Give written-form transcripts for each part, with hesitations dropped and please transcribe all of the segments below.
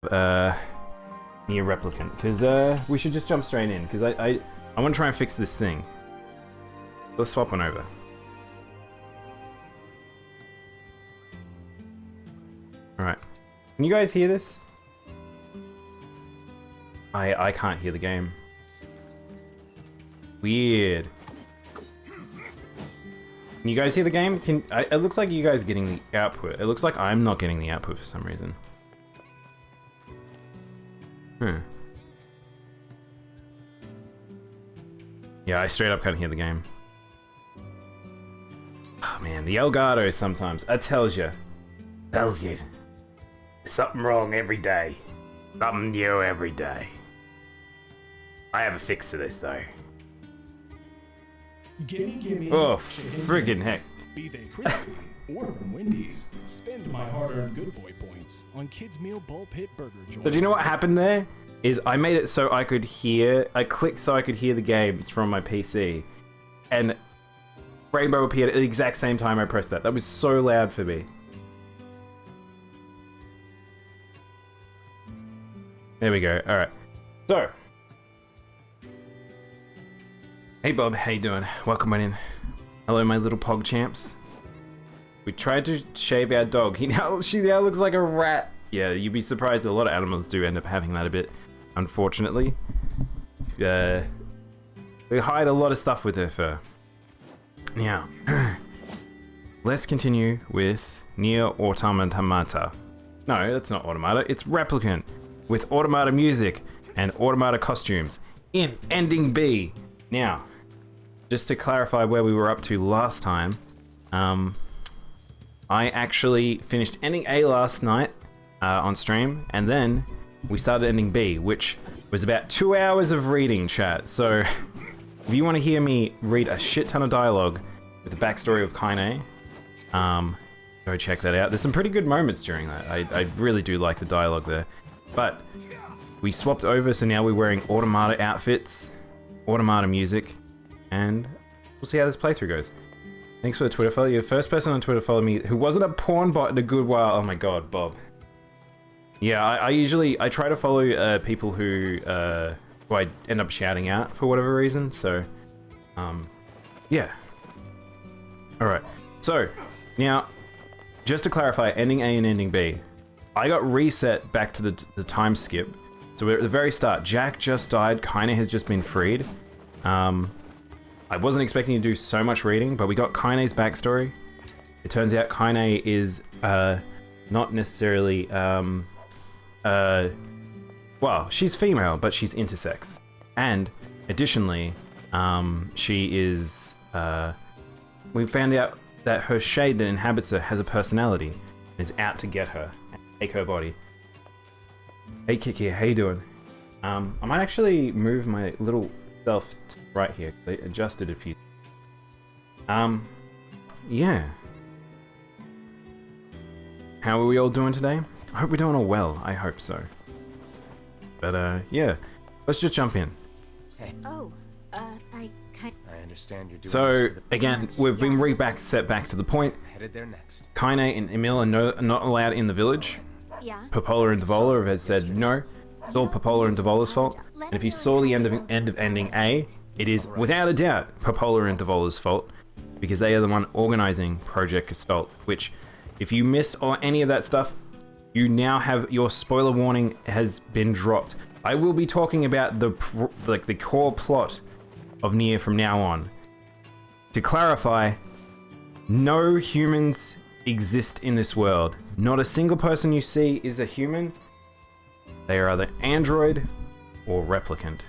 NieR Replicant, because we should just jump straight in, because I want to try and fix this thing. Let's swap one over. Alright. Can you guys hear this? I can't hear the game. Weird. Can you guys hear the game? It looks like you guys are getting the output. It looks like I'm not getting the output for some reason. Yeah, I straight up can't hear the game. Oh man, the Elgato sometimes. That tells you. Tells you. Something wrong every day. Something new every day. I have a fix for this though. Gimme, oh, friggin' heck. Be they crispy or from Wendy's. Spend my hard-earned good boy points on Kids Meal Bull Pit Burger joints. So do you know what happened there? Is I made it so I could hear, I clicked so I could hear the games from my PC. And Rainbow appeared at the exact same time I pressed that. That was so loud for me. There we go, alright. So. Hey Bob, how you doing? Welcome on in. Hello my little pog champs. We tried to shave our dog. She now looks like a rat. Yeah, you'd be surprised that a lot of animals do end up having that a bit, unfortunately. We hide a lot of stuff with her fur. Now, let's continue with NieR Automata. No, that's not Automata, it's Replicant, with Automata music and Automata costumes in Ending B. Now, just to clarify where we were up to last time, I actually finished Ending A last night on stream, and then we started Ending B, which was about 2 hours of reading, chat. So, if you want to hear me read a shit ton of dialogue with the backstory of Kaine, go check that out. There's some pretty good moments during that. I really do like the dialogue there. But we swapped over, so now we're wearing Automata outfits, Automata music, and we'll see how this playthrough goes. Thanks for the Twitter follow. You're the first person on Twitter to follow me who wasn't a porn bot in a good while. Oh my god, Bob. Yeah, I try to follow people who I end up shouting out for whatever reason, so yeah. Alright, so now just to clarify, Ending A and Ending B, I got reset back to the time skip. So we're at the very start. Jack just died, Kaine has just been freed. I wasn't expecting to do so much reading, but we got Kaine's backstory. It turns out Kaine is not necessarily well, she's female, but she's intersex. And additionally, she is we found out that her shade that inhabits her has a personality and is out to get her and take her body. Hey Kiki, how you doing? I might actually move my little self right here. They adjusted a few. Yeah. How are we all doing today? I hope we're doing all well. I hope so. But yeah, let's just jump in. Oh, I understand you're doing so again, we've been set back to the point. Headed there next. Kaine and Emil are not allowed in the village. yeah. Popola and Devola have said no. It's all Popola and Devola's fault. And if you saw the end of Ending A, it is without a doubt Popola and Devola's fault, because they are the one organizing Project Gestalt. Which, if you missed any of that stuff, you now have your spoiler warning has been dropped. I will be talking about the core plot of NieR from now on. To clarify, no humans exist in this world. Not a single person you see is a human. They are either android or replicant.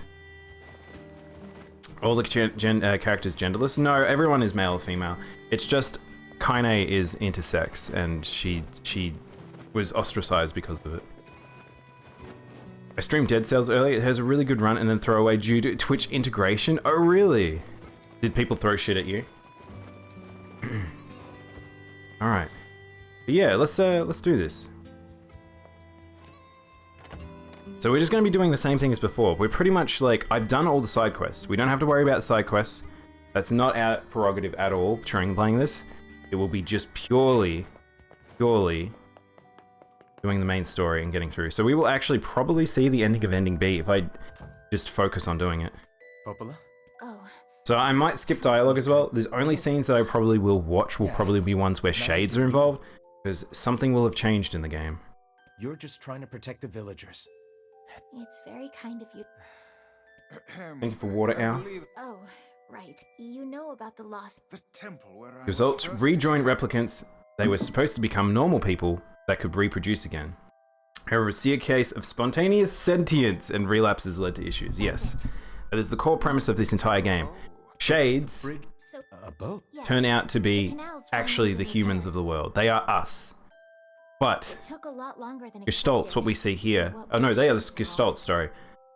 All the characters genderless? No, everyone is male or female. It's just Kaine is intersex, and she was ostracized because of it. I streamed Dead Cells earlier. It has a really good run and then throw away due to Twitch integration. Oh really? Did people throw shit at you? All right. But yeah, let's do this. So we're just going to be doing the same thing as before. We're pretty much like, I've done all the side quests. We don't have to worry about side quests. That's not our prerogative at all during playing this. It will be just purely doing the main story and getting through. So we will actually probably see the ending of Ending B if I just focus on doing it. Popola? Oh, So I might skip dialogue as well. There's only scenes that I probably will watch will probably be ones where shades are involved, because something will have changed in the game. You're just trying to protect the villagers. it's very kind of you. Thank you for water, Owl. Oh, right. You know about the lost. The temple where I Results, was first rejoined discovered. replicants. They were supposed to become normal people that could reproduce again. However, see a case of spontaneous sentience and relapses led to issues. Yes, that is the core premise of this entire game. Shades So, A boat? yes, turn out to the be canals from actually the over humans there. of the world. They are us. But Took a lot longer than Gestalts, what we see here. What Oh no, we they are the should Gestalts, sorry.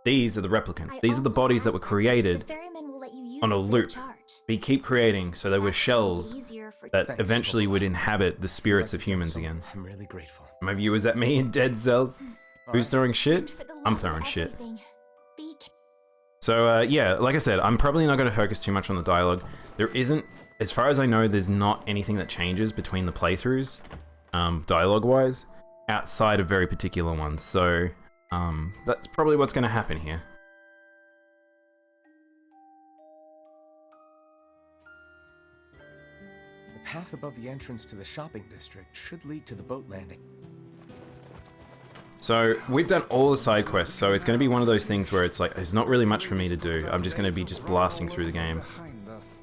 These are the replicants. I These are the also bodies that were asked them if created the ferryman will let you use on a it free of loop. charge. We keep creating, so they were That would make it shells easier for- that Thanks, eventually Popola. would inhabit the spirits Like of you've done humans so- again. I'm really grateful. My viewers at me in Dead Cells. Who's throwing shit? And for the I'm love of throwing shit. everything, be So yeah, like I said, I'm probably not going to focus too much on the dialogue. There isn't, as far as I know, there's not anything that changes between the playthroughs, dialogue-wise, outside of very particular ones. So that's probably what's going to happen here. The path above the entrance to the shopping district should lead to the boat landing. So we've done all the side quests, so it's going to be one of those things where it's like, there's not really much for me to do. I'm just going to be just blasting through the game. Behind us.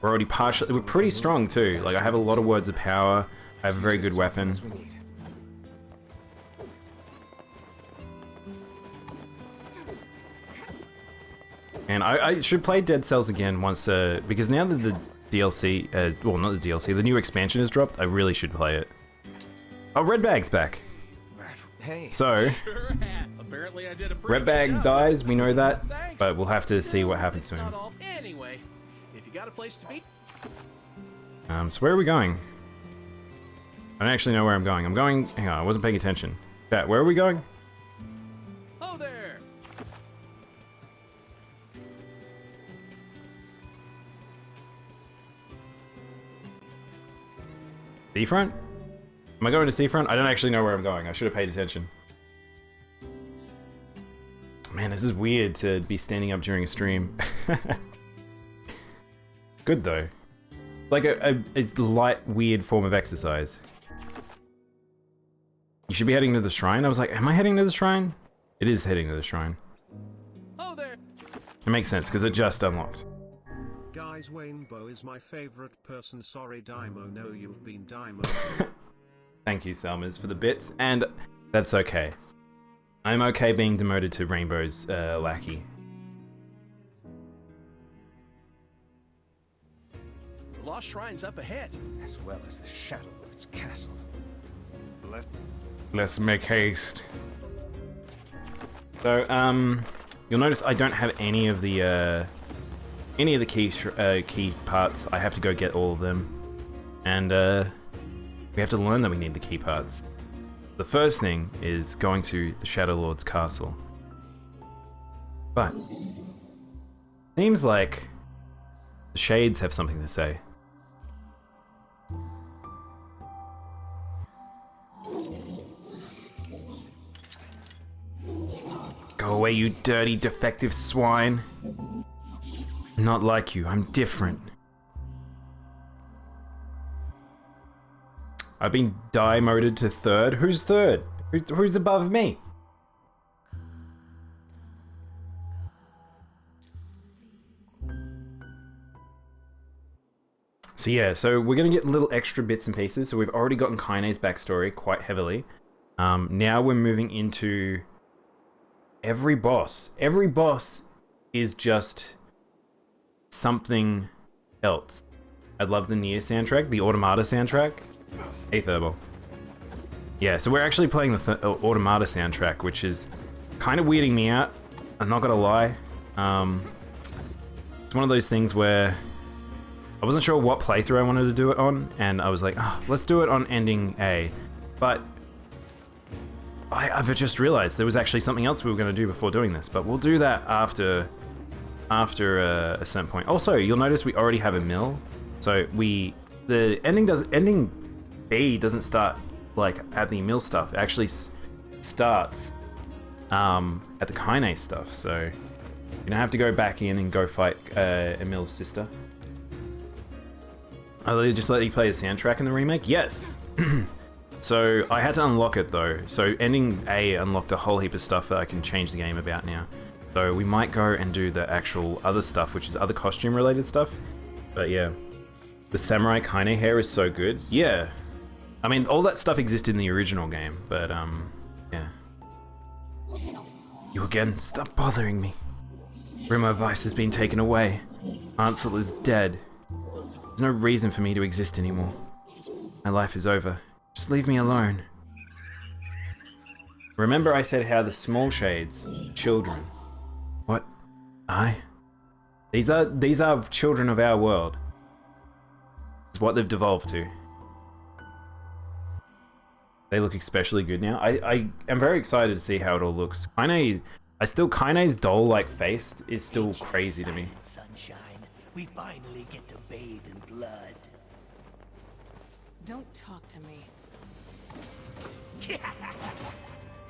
We're already partially, we're pretty strong too. Like I have a lot of words of power. I have a very good As often weapon. as we need. And I should play Dead Cells again once, because now that the DLC, well not the DLC, the new expansion has dropped, I really should play it. Oh, Redbag's back. Hey, So, Apparently I did a pretty good Redbag job. dies, we know that, Thanks. but we'll have to see what happens to It's him. not all- Anyway, if you got a place to be, So where are we going? I don't actually know where I'm going. I'm going, hang on, I wasn't paying attention. Chat, where are we going? oh there. Seafront? Am I going to Seafront? I don't actually know where I'm going. I should have paid attention. Man, this is weird to be standing up during a stream. Good though. Like it's a light, weird form of exercise. You should be heading to the shrine. I was like, am I heading to the shrine? It is heading to the shrine. Oh there. It makes sense because it just unlocked. Guys, Rainbow is my favorite person. Sorry, Daimono, you've been Daimono. Thank you, Selmas, for the bits, and that's okay. I'm okay being demoted to Rainbow's lackey. The lost shrine's up ahead. as well as the Shadow Lord's castle. Let's make haste. So, you'll notice I don't have any of the key parts. I have to go get all of them, and we have to learn that we need the key parts. The first thing is going to the Shadow Lord's castle, but seems like the Shades have something to say. Go away, you dirty, defective swine. Not like you, I'm different. I've been demoted to third. Who's third? Who's above me? So yeah, so we're gonna get little extra bits and pieces. So we've already gotten Kaine's backstory quite heavily. Now we're moving into every boss. Every boss is just something else. I love the NieR soundtrack, the Automata soundtrack. Hey, Thurbal. Yeah, so we're actually playing the Automata soundtrack, which is kind of weirding me out. I'm not gonna lie. It's one of those things where I wasn't sure what playthrough I wanted to do it on, and I was like, oh, let's do it on ending A. But I've just realized there was actually something else we were going to do before doing this, but we'll do that after a certain point. Also, you'll notice we already have a mill, so the ending B doesn't start like at the Emil stuff. It actually starts at the Kaine stuff. So you're gonna have to go back in and go fight Emil's sister. Oh, they just let you play the soundtrack in the remake? Yes. So I had to unlock it though. So ending A unlocked a whole heap of stuff that I can change the game about now. So we might go and do the actual other stuff, which is other costume related stuff. But yeah, the Samurai Kaine hair is so good. Yeah, I mean all that stuff existed in the original game, but yeah. You again? Stop bothering me. Rimmer Vice has been taken away. Ansel is dead. There's no reason for me to exist anymore. My life is over. Just leave me alone. Remember I said how the small shades, children. What? These are children of our world. It's what they've devolved to. They look especially good now. I am very excited to see how it all looks. Kaine's doll-like face is still crazy to me. Sunshine, we finally get to bathe in blood. Don't talk to me.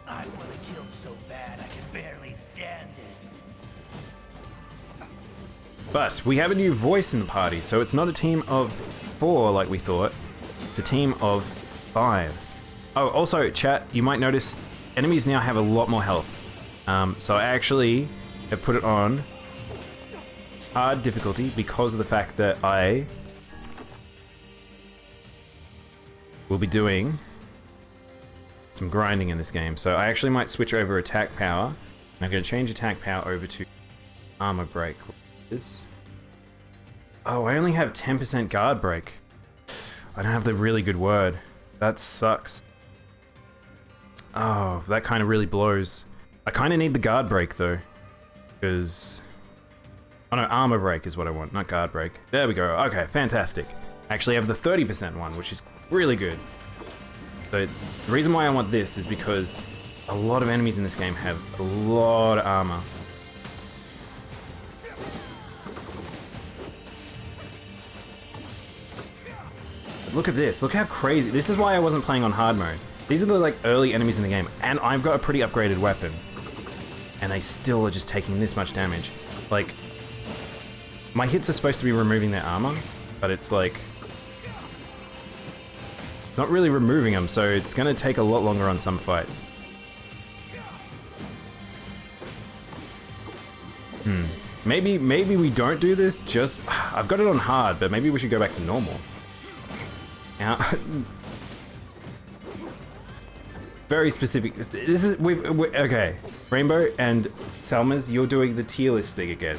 I want to kill so bad I can barely stand it. But we have a new voice in the party, so it's not a team of 4 like we thought. It's a team of 5. Oh, also, chat, you might notice enemies now have a lot more health. So I actually have put it on hard difficulty because of the fact that I will be doing some grinding in this game. So I actually might switch over attack power. And I'm going to change attack power over to armor break. Oh, I only have 10% guard break. I don't have the really good word. That sucks. Oh, that kind of really blows. I kind of need the guard break though, because oh no, armor break is what I want, not guard break. There we go. Okay, fantastic. I actually have the 30% one, which is really good. So the reason why I want this is because a lot of enemies in this game have a lot of armor. But look at this. Look how crazy. This is why I wasn't playing on hard mode. These are the like early enemies in the game, and I've got a pretty upgraded weapon. And they still are just taking this much damage. Like, my hits are supposed to be removing their armor, but it's like, it's not really removing them, so it's gonna take a lot longer on some fights. Maybe we don't do this, just, I've got it on hard, but maybe we should go back to normal. Now, very specific. This is okay. Rainbow and Selmas, you're doing the tier list thing again.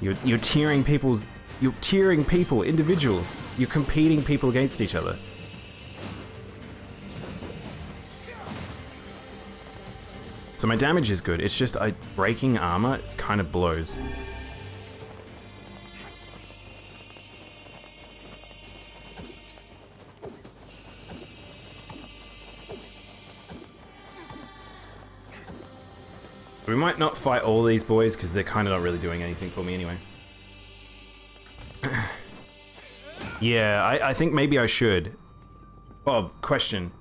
You're tiering people, individuals. You're competing people against each other. So my damage is good. It's just breaking armor kind of blows. We might not fight all these boys because they're kind of not really doing anything for me anyway. Yeah, I think maybe I should. Bob, question.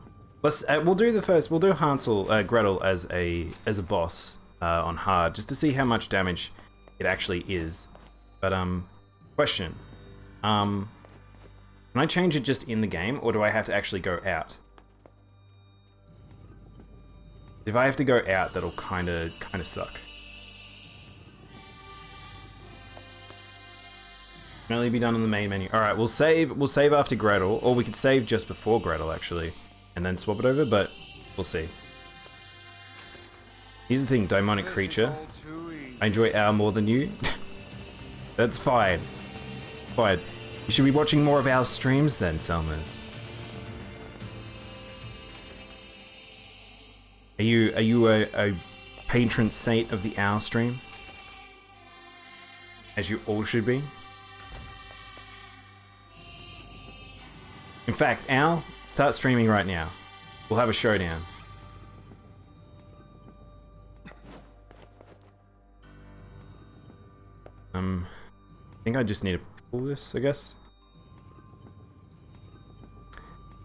Let's we'll do the first. We'll do Hansel, Gretel as a boss on hard just to see how much damage it actually is. But question. Can I change it just in the game, or do I have to actually go out? If I have to go out, that'll kind of suck. Can only be done on the main menu. All right, we'll save after Gretel, or we could save just before Gretel actually, and then swap it over. But we'll see. Here's the thing, demonic creature. I enjoy Owl more than you. That's fine. Fine. You should be watching more of our streams then, Selmas. Are you a patron saint of the Owl stream? As you all should be. In fact, Owl, start streaming right now. We'll have a showdown. I think I just need to pull this, I guess.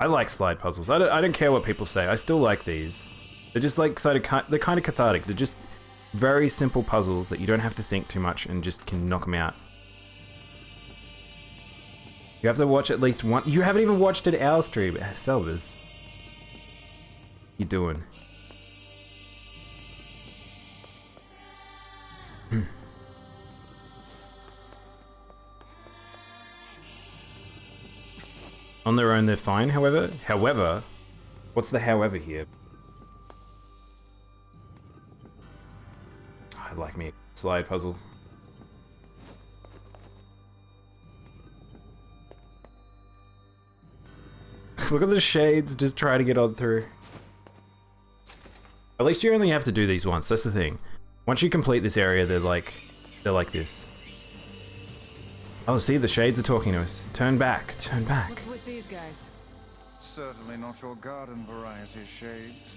I like slide puzzles. I don't care what people say. I still like these. They're just like they're kind of cathartic. They're just very simple puzzles that you don't have to think too much and just can knock them out. You have to watch at least one. You haven't even watched an hour stream, Selvers. You doing? On their own, they're fine. However, what's the however here? I'd like me a slide puzzle. Look at the shades, just try to get on through. At least you only have to do these once, that's the thing. Once you complete this area, they're like this. Oh, see, the shades are talking to us. Turn back, turn back. What's with these guys? Certainly not your garden variety shades.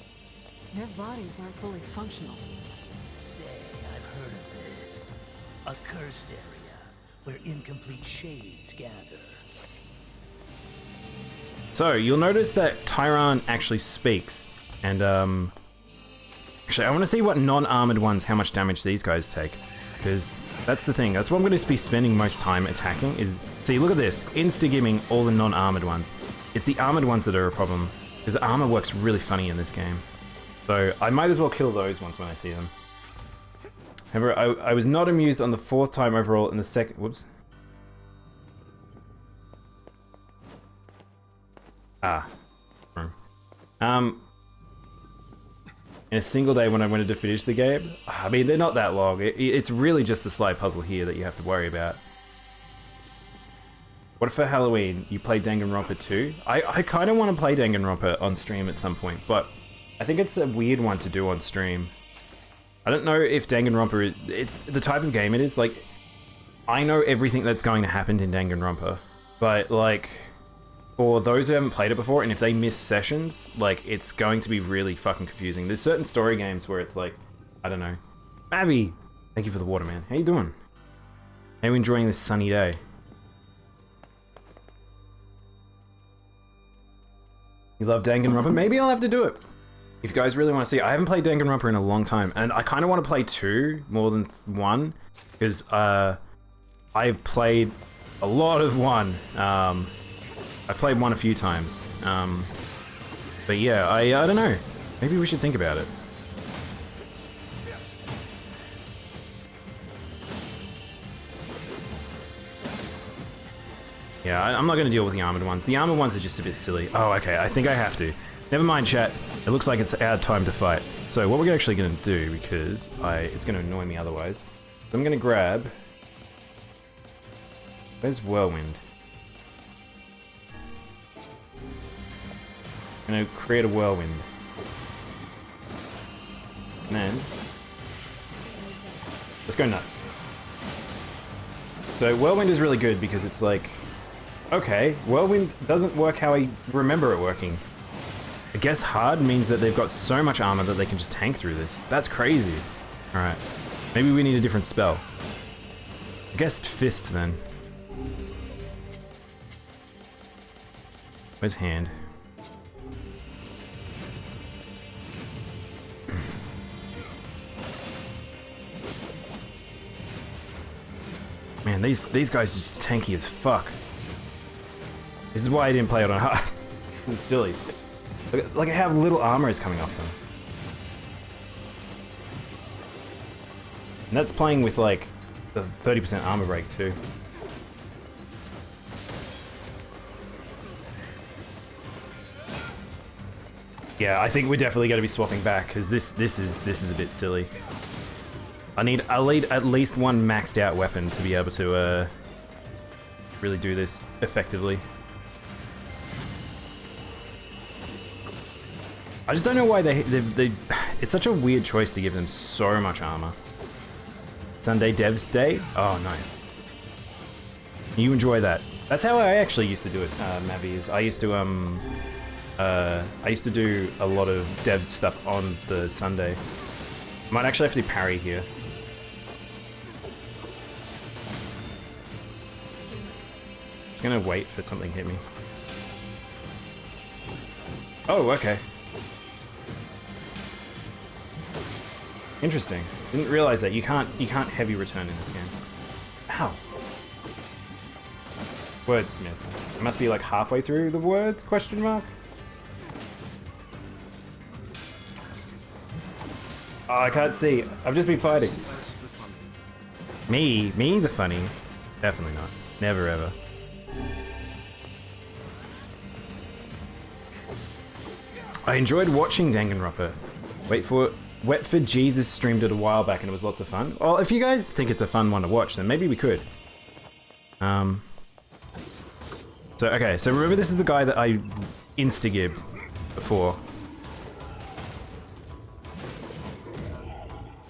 Their bodies aren't fully functional. Say, I've heard of this. A cursed area where incomplete shades gather. So, you'll notice that Tyran actually speaks, and actually I want to see what non-armored ones, how much damage these guys take, because that's the thing, that's what I'm going to be spending most time attacking, is, see, look at this, insta-gimming all the non-armored ones. It's the armored ones that are a problem, because the armor works really funny in this game. So, I might as well kill those ones when I see them. However, I was not amused on the 4th time overall in the second, whoops. In a single day when I wanted to finish the game. I mean, they're not that long. It's really just the slide puzzle here that you have to worry about. What if for Halloween you play Danganronpa 2? I kind of want to play Danganronpa on stream at some point, but I think it's a weird one to do on stream. I don't know if Danganronpa it's the type of game it is. Like, I know everything that's going to happen in Danganronpa, but like, for those who haven't played it before, and if they miss sessions, like, it's going to be really fucking confusing. There's certain story games where it's like, I don't know. Abby! Thank you for the water, man. How you doing? How you enjoying this sunny day? You love Danganronpa? Maybe I'll have to do it. If you guys really want to see, I haven't played Danganronpa in a long time, and I kind of want to play 2 more than 1, because I've played a lot of 1. I've played 1 a few times, but yeah, I don't know. Maybe we should think about it. Yeah, I'm not going to deal with the armored ones. The armored ones are just a bit silly. Oh, okay, I think I have to. Never mind, chat. It looks like it's our time to fight. So what we're actually going to do, because it's going to annoy me otherwise, I'm going to grab... Where's Whirlwind? I'm gonna create a whirlwind. And then... let's go nuts. So whirlwind is really good because it's like... okay, whirlwind doesn't work how I remember it working. I guess hard means that they've got so much armor that they can just tank through this. That's crazy. Alright. Maybe we need a different spell. I guess fist then. Where's hand? Man, these guys are just tanky as fuck. This is why I didn't play it on hard. This is silly. Look at how little armor is coming off them. And that's playing with like the 30% armor break too. Yeah, I think we're definitely going to be swapping back because this is a bit silly. I'll need at least 1 maxed out weapon to be able to really do this effectively. I just don't know why they it's such a weird choice to give them so much armor. Sunday Devs Day? Oh, nice. You enjoy that. That's how I actually used to do it, Mavi, is I used to do a lot of dev stuff on the Sunday. Might actually have to parry here. Just gonna wait for something to hit me. Oh, okay. Interesting. Didn't realize that you can't heavy return in this game. Ow. Wordsmith. It must be like halfway through the words? Question mark. Oh, I can't see. I've just been fighting. Me the funny. Definitely not. Never ever. I enjoyed watching Danganronpa. Wet for Jesus streamed it a while back and it was lots of fun. Well, if you guys think it's a fun one to watch, then maybe we could. So, okay, so remember this is the guy that I insta-gibbed before.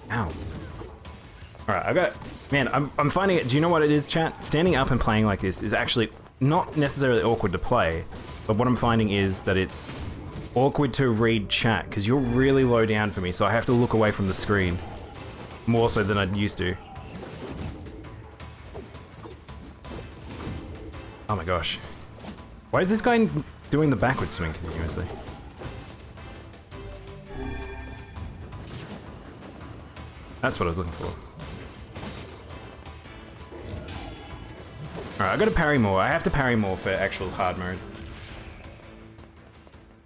Ow. Alright, I got... Man, I'm finding it... Do you know what it is, chat? Standing up and playing like this is actually not necessarily awkward to play, but what I'm finding is that it's awkward to read chat, because you're really low down for me, so I have to look away from the screen. More so than I'd used to. Oh my gosh. Why is this guy doing the backward swing continuously? That's what I was looking for. Alright, I gotta parry more. I have to parry more for actual hard mode.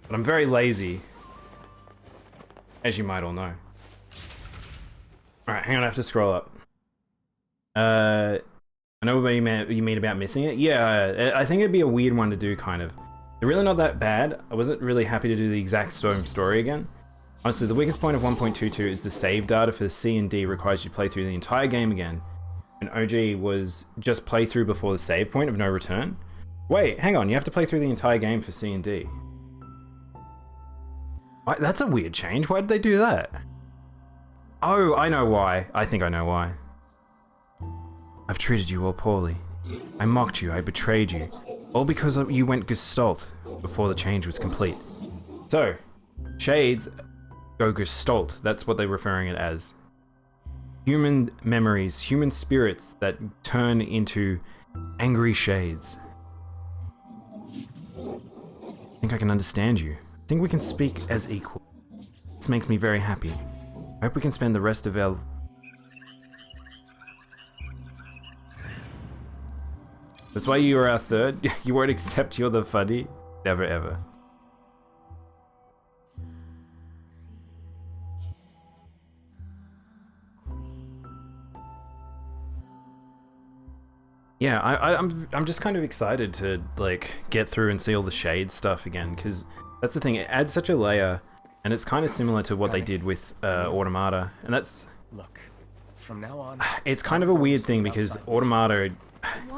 But I'm very lazy. As you might all know. Alright, hang on, I have to scroll up. I know what you mean about missing it. Yeah, I think it'd be a weird one to do, kind of. They're really not that bad. I wasn't really happy to do the exact same story again. Honestly, the weakest point of 1.22 is the save data for C and D requires you to play through the entire game again. And OG was just play through before the save point of no return. Wait, hang on, you have to play through the entire game for C and D. That's a weird change. Why did they do that? Oh, I know why. I think I know why. I've treated you all poorly. I mocked you, I betrayed you. All because you went gestalt before the change was complete. So, shades go gestalt. That's what they're referring it as. Human memories, human spirits that turn into angry shades. I think I can understand you. I think we can speak as equal. This makes me very happy. I hope we can spend the rest of our... That's why you are our third? You won't accept you're the funny? Never ever. Yeah, I'm just kind of excited to like get through and see all the shade stuff again, because that's the thing, it adds such a layer, and it's kind of similar to what they did with Automata, and that's... Look, from now on... It's kind of a weird thing, because Automata,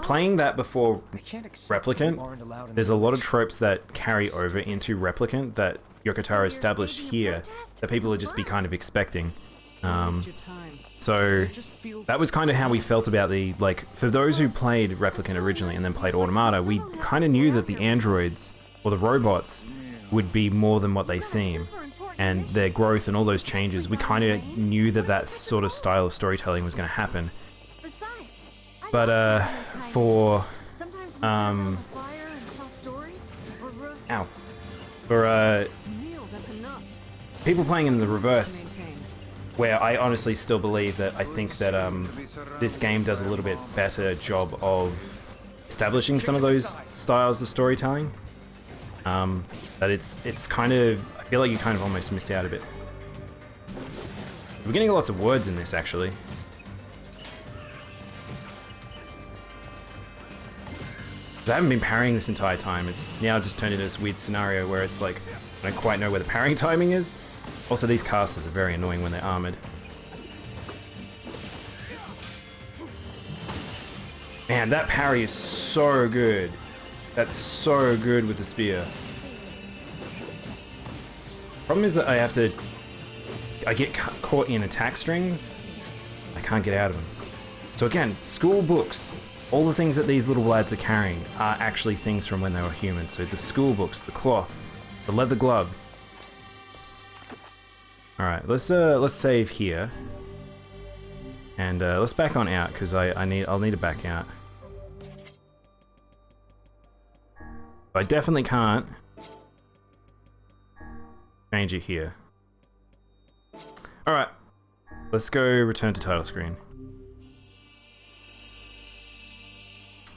playing that before Replicant, there's a lot of tropes that carry over into Replicant that Yokotaro established here, that people would just be kind of expecting. So that was kind of how we felt about the, like, for those who played Replicant originally and then played Automata, we kind of knew that the androids, or the robots, would be more than what they seem. And their growth and all those changes, we kind of knew that that sort of style of storytelling was going to happen. But, for, ow. For, people playing in the reverse, where I honestly still believe that I think that this game does a little bit better job of establishing some of those styles of storytelling. That it's kind of, I feel like you kind of almost miss out a bit. We're getting lots of words in this actually. I haven't been parrying this entire time. It's now just turned into this weird scenario where it's like, I don't quite know where the parrying timing is. Also, these casters are very annoying when they're armored. Man, that parry is so good. That's so good with the spear. Problem is that I get caught in attack strings. I can't get out of them. So again, school books. All the things that these little lads are carrying are actually things from when they were human. So the school books, the cloth, the leather gloves. Alright, let's save here. And let's back on out, because I'll need to back out. I definitely can't change it here. Alright. Let's go return to title screen.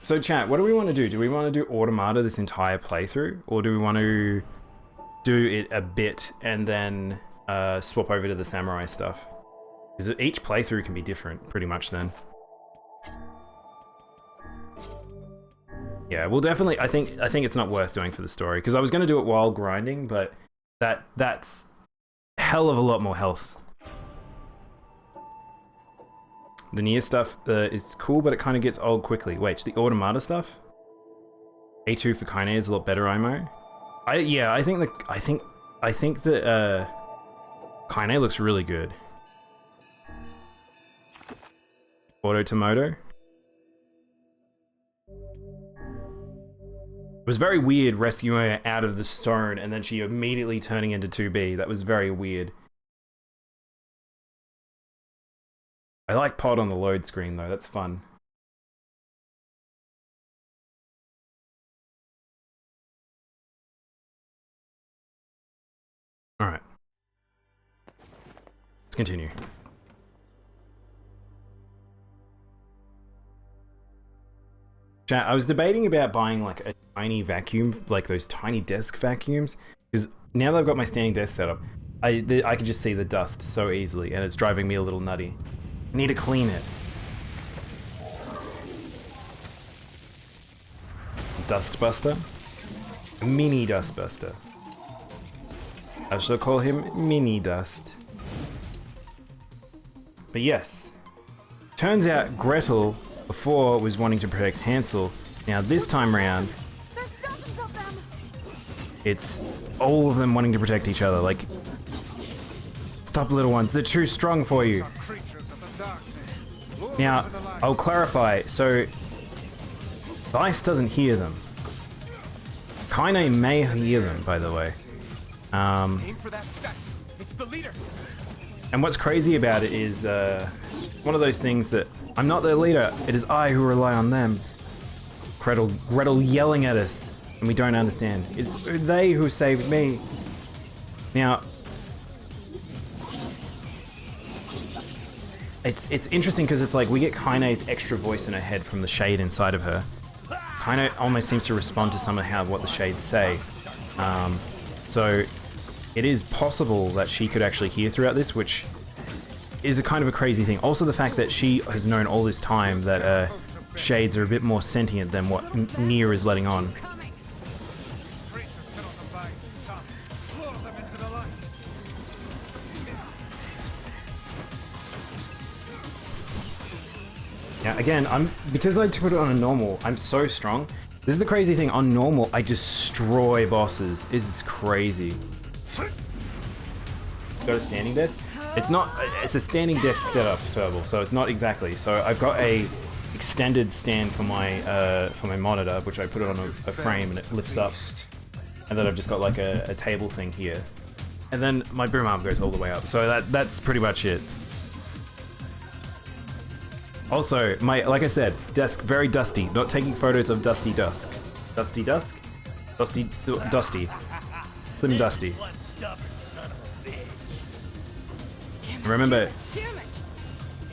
So chat, what do we want to do? Do we want to do Automata this entire playthrough? Or do we want to do it a bit and then swap over to the samurai stuff? Because each playthrough can be different, pretty much then. Yeah, we'll definitely, I think it's not worth doing for the story, because I was going to do it while grinding, but that's hell of a lot more health. The NieR stuff is cool, but it kind of gets old quickly. Wait, the Automata stuff? A2 for Kaine is a lot better IMO. Yeah, I think that Kaine looks really good. Auto to Moto. It was very weird rescuing her out of the stone and then she immediately turning into 2B. That was very weird. I like Pod on the load screen though, that's fun. Alright. Let's continue. Chat, I was debating about buying like a tiny vacuum, like those tiny desk vacuums, because now that I've got my standing desk set up, I can just see the dust so easily, and it's driving me a little nutty. I need to clean it. Dustbuster? Mini Dustbuster. I shall call him Mini Dust. But yes, turns out Gretel before was wanting to protect Hansel. Now this time round, There's dozens of them. it's all of them wanting to protect each other. Like, stop little ones, they're too strong for you. Now, I'll clarify, so Vice doesn't hear them. Kaine may hear them, by the way. Aim for that statue. It's the leader. And what's crazy about it is one of those things that I'm not their leader, it is I who rely on them. Gretel yelling at us, and we don't understand. It's they who saved me. Now, it's interesting because it's like we get Kaine's extra voice in her head from the shade inside of her. Kaine almost seems to respond to somehow what the shades say. So it is possible that she could actually hear throughout this, which is a kind of a crazy thing. Also the fact that she has known all this time that shades are a bit more sentient than what NieR is letting on. Now again, because I put it on a normal, I'm so strong. This is the crazy thing, on normal, I destroy bosses. This is crazy. Got a standing desk? It's a standing desk setup, Furball, so it's not exactly. So I've got a extended stand for my monitor, which I put it on a frame and it lifts up. And then I've just got like a table thing here. And then my boom arm goes all the way up. So that's pretty much it. Also, like I said, desk very dusty. Not taking photos of dusty dusk. Dusty dusk? Dusty. Slim Dusty. Remember,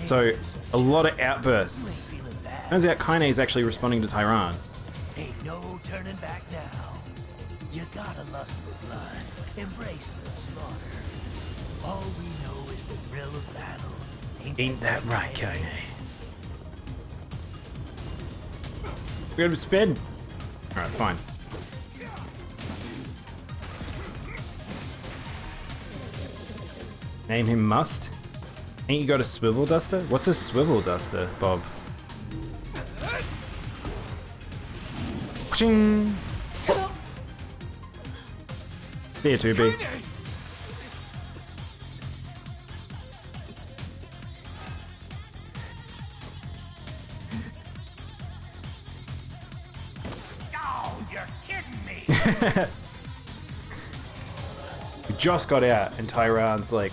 so a lot of outbursts. Turns out Kaine is actually responding to Tyran. Ain't no turning back now. You gotta lust for blood. Embrace the slaughter. All we know is the thrill of battle. Ain't that right, Kaine? We gotta spin. Alright, fine. Name him Must? Ain't you got a swivel duster? What's a swivel duster, Bob? Ching! Oh. Here, 2B. Oh, you're kidding me! We just got out and Tyran's like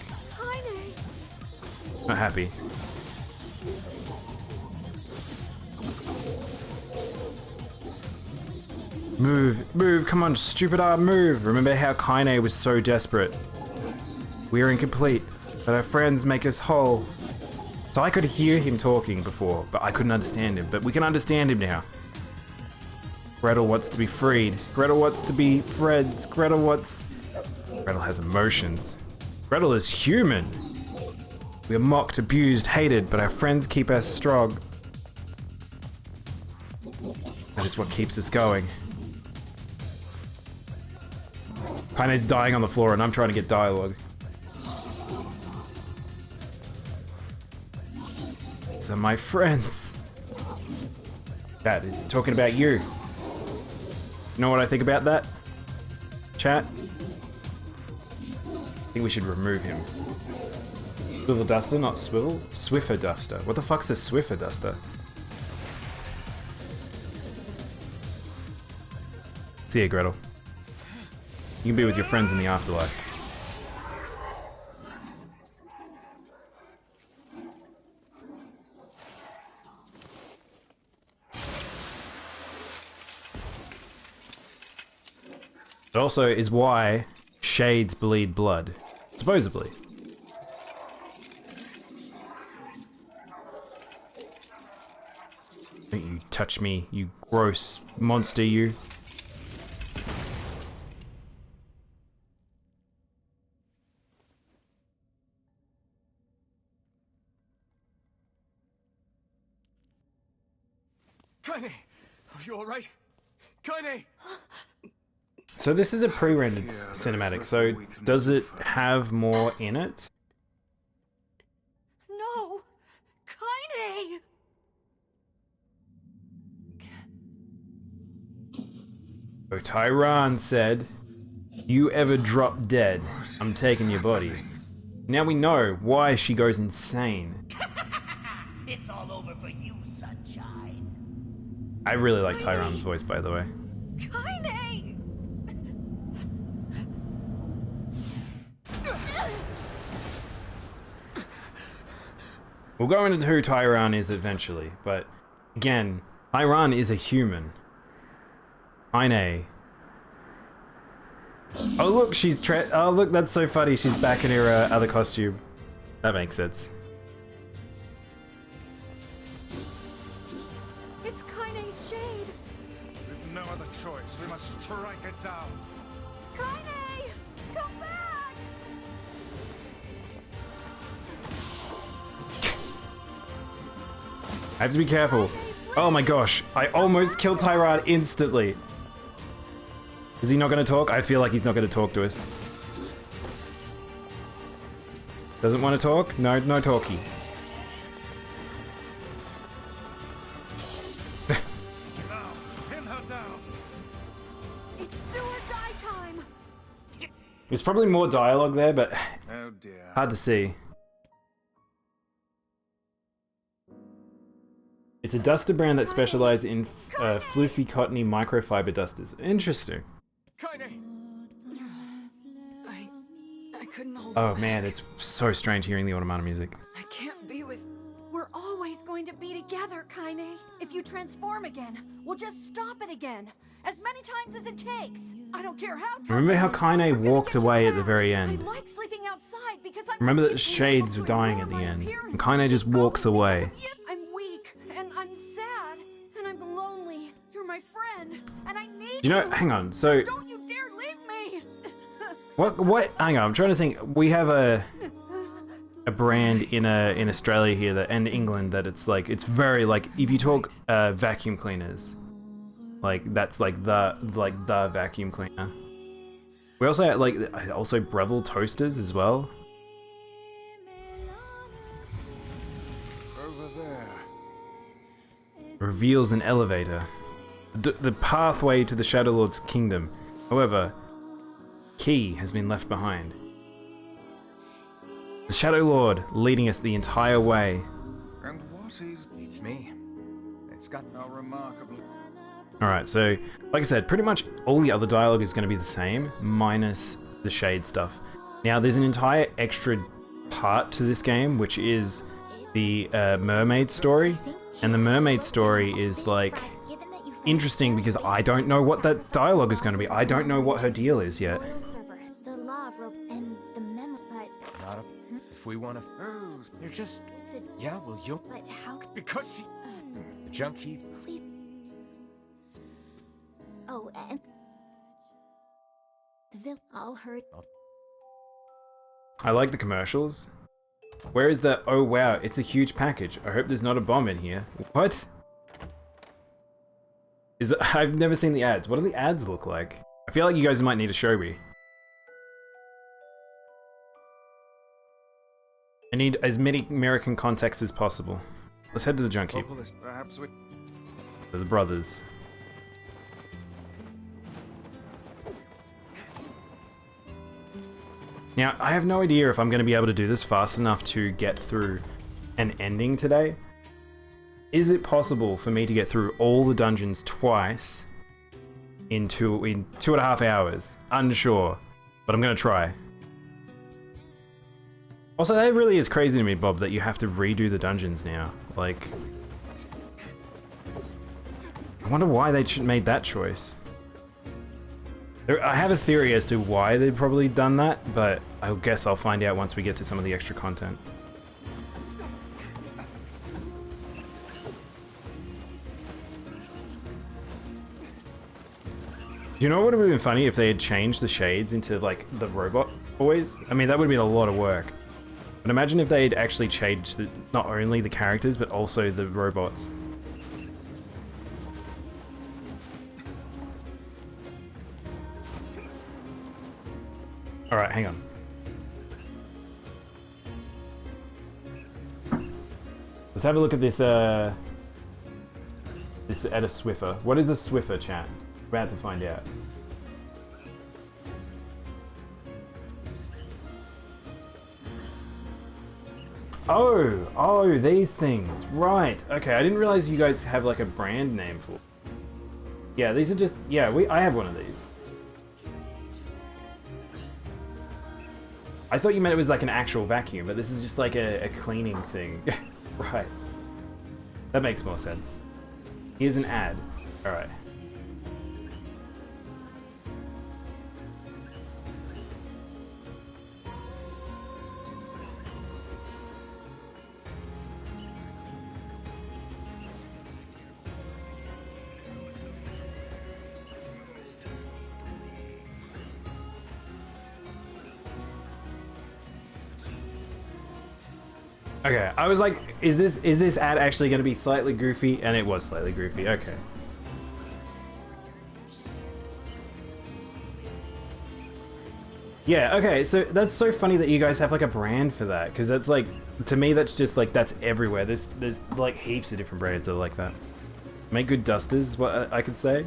not happy. Move, come on, stupid arm, move. Remember how Kaine was so desperate We are incomplete, but our friends make us whole. So I could hear him talking before, but I couldn't understand him. But we can understand him now. Gretel wants to be freed. Gretel wants to be friends. Gretel has emotions. Gretel is human. We are mocked, abused, hated, but our friends keep us strong. That is what keeps us going. Kaine's dying on the floor and I'm trying to get dialogue. So my friends. That is talking about you. You know what I think about that? Chat? I think we should remove him. Swivel Duster, not Swivel? Swiffer Duster. What the fuck's a Swiffer Duster? See ya, Gretel. You can be with your friends in the afterlife. It also is why shades bleed blood. Supposedly. Don't you touch me, you gross monster, you. Kaine! Are you alright? Kaine! So this is a pre-rendered cinematic, so does it have more in it? No! Kaine! So Tyran said, "You ever drop dead, I'm taking your body." Now we know why she goes insane. It's all over for you, sunshine. I really like Tyran's voice, by the way. Kaine! We'll go into who Tyran is eventually, but again, Tyran is a human. Kaine. Oh look, oh look, that's so funny. She's back in her other costume. That makes sense. It's Kaine's shade! We've no other choice. We must strike it down. Kaine! Come back! I have to be careful. Oh my gosh, I almost killed Tyran instantly. Is he not going to talk? I feel like he's not going to talk to us. Doesn't want to talk? No, no talkie. Now, pin her down. It's do or die time! There's probably more dialogue there, but Oh dear. hard to see. It's a duster brand that specializes in floofy, cottony microfiber dusters. Interesting. Kaine! I couldn't hold Oh man, it's so strange hearing the automata music. I can't be with... We're always going to be together, Kaine. If you transform again, we'll just stop it again. As many times as it takes. I don't care how tough Remember how it is, Kaine we're gonna walked get you away at the back. very I end? like sleeping outside because I'm Remember that able shades to were dying at the ignore my end, appearance and Kaine just keep walks going away. because of you. I'm weak, and I'm sad, and I'm lonely. You're my friend, and I need You know, hang on, so Don't you dare leave me! what hang on, I'm trying to think. We have a brand in Australia here that and England that it's very like if you talk vacuum cleaners, like that's like the vacuum cleaner. We also have also Breville toasters as well. Over there. Reveals an elevator. The pathway to the Shadow Lord's kingdom. However, key has been left behind. The Shadow Lord leading us the entire way. And what is... It's me. It's got How remarkable. Alright, so, like I said, pretty much all the other dialogue is going to be the same, minus the shade stuff. Now, there's an entire extra part to this game, which is the mermaid story. And the mermaid story is, like, interesting because I don't know what that dialogue is going to be. I don't know what her deal is yet. The law of rope and the memo, but if we want to. Oh, you're just. It's a. Yeah, well, you'll. But how? Because she. The junk heap. Please. Oh, and the I'll hurry. I like the commercials. Where is the? Oh wow, it's a huge package. I hope there's not a bomb in here. What? Is that? I've never seen the ads. What do the ads look like? I feel like you guys might need to show me. I need as many American context as possible. Let's head to the junk heap. Perhaps we. To the brothers. Now, I have no idea if I'm going to be able to do this fast enough to get through an ending today. Is it possible for me to get through all the dungeons twice in 2.5 hours? Unsure, but I'm going to try. Also, that really is crazy to me, Bob, that you have to redo the dungeons now. Like, I wonder why they made that choice. I have a theory as to why they've probably done that, but I guess I'll find out once we get to some of the extra content. Do you know what would have been funny if they had changed the shades into, like, the robot boys? I mean, that would have been a lot of work. But imagine if they had actually changed not only the characters, but also the robots. Alright, hang on. Let's have a look at this, this at a Swiffer. What is a Swiffer, chat? We're about to find out. Oh, these things. Right. Okay, I didn't realize you guys have like a brand name for. Yeah, these are just, yeah, I have one of these. I thought you meant it was like an actual vacuum, but this is just like a cleaning thing. Right. That makes more sense. Here's an ad. Alright. Okay, I was like, is this ad actually going to be slightly goofy? And it was slightly goofy. Okay. Yeah, okay, so that's so funny that you guys have like a brand for that, because that's like, to me that's just like, that's everywhere. There's like heaps of different brands that are like that. Make good dusters is what I could say.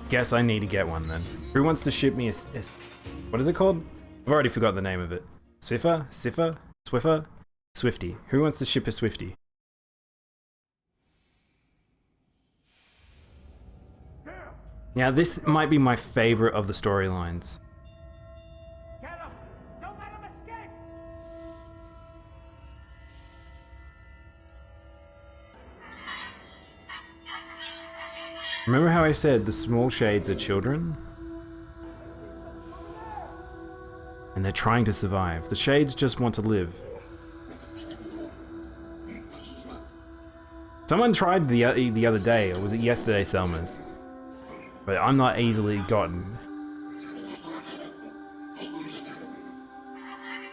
Guess I need to get one then. Who wants to ship me a what is it called? I've already forgot the name of it. Swiffer? Siffer? Swiffer? Swifty. Who wants to ship a Swifty? Now this might be my favorite of the storylines. Remember how I said the small shades are children? And they're trying to survive. The shades just want to live. Someone tried the other day, or was it yesterday, Selma's? But I'm not easily gotten.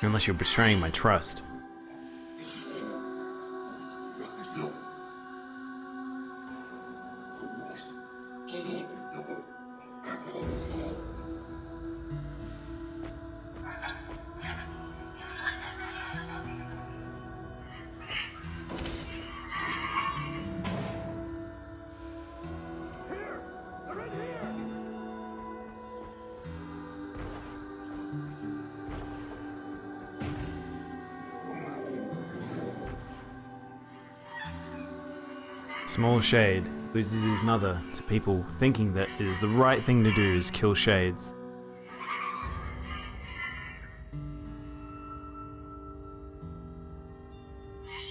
Unless you're betraying my trust. Small Shade loses his mother to people thinking that it is the right thing to do is kill Shades.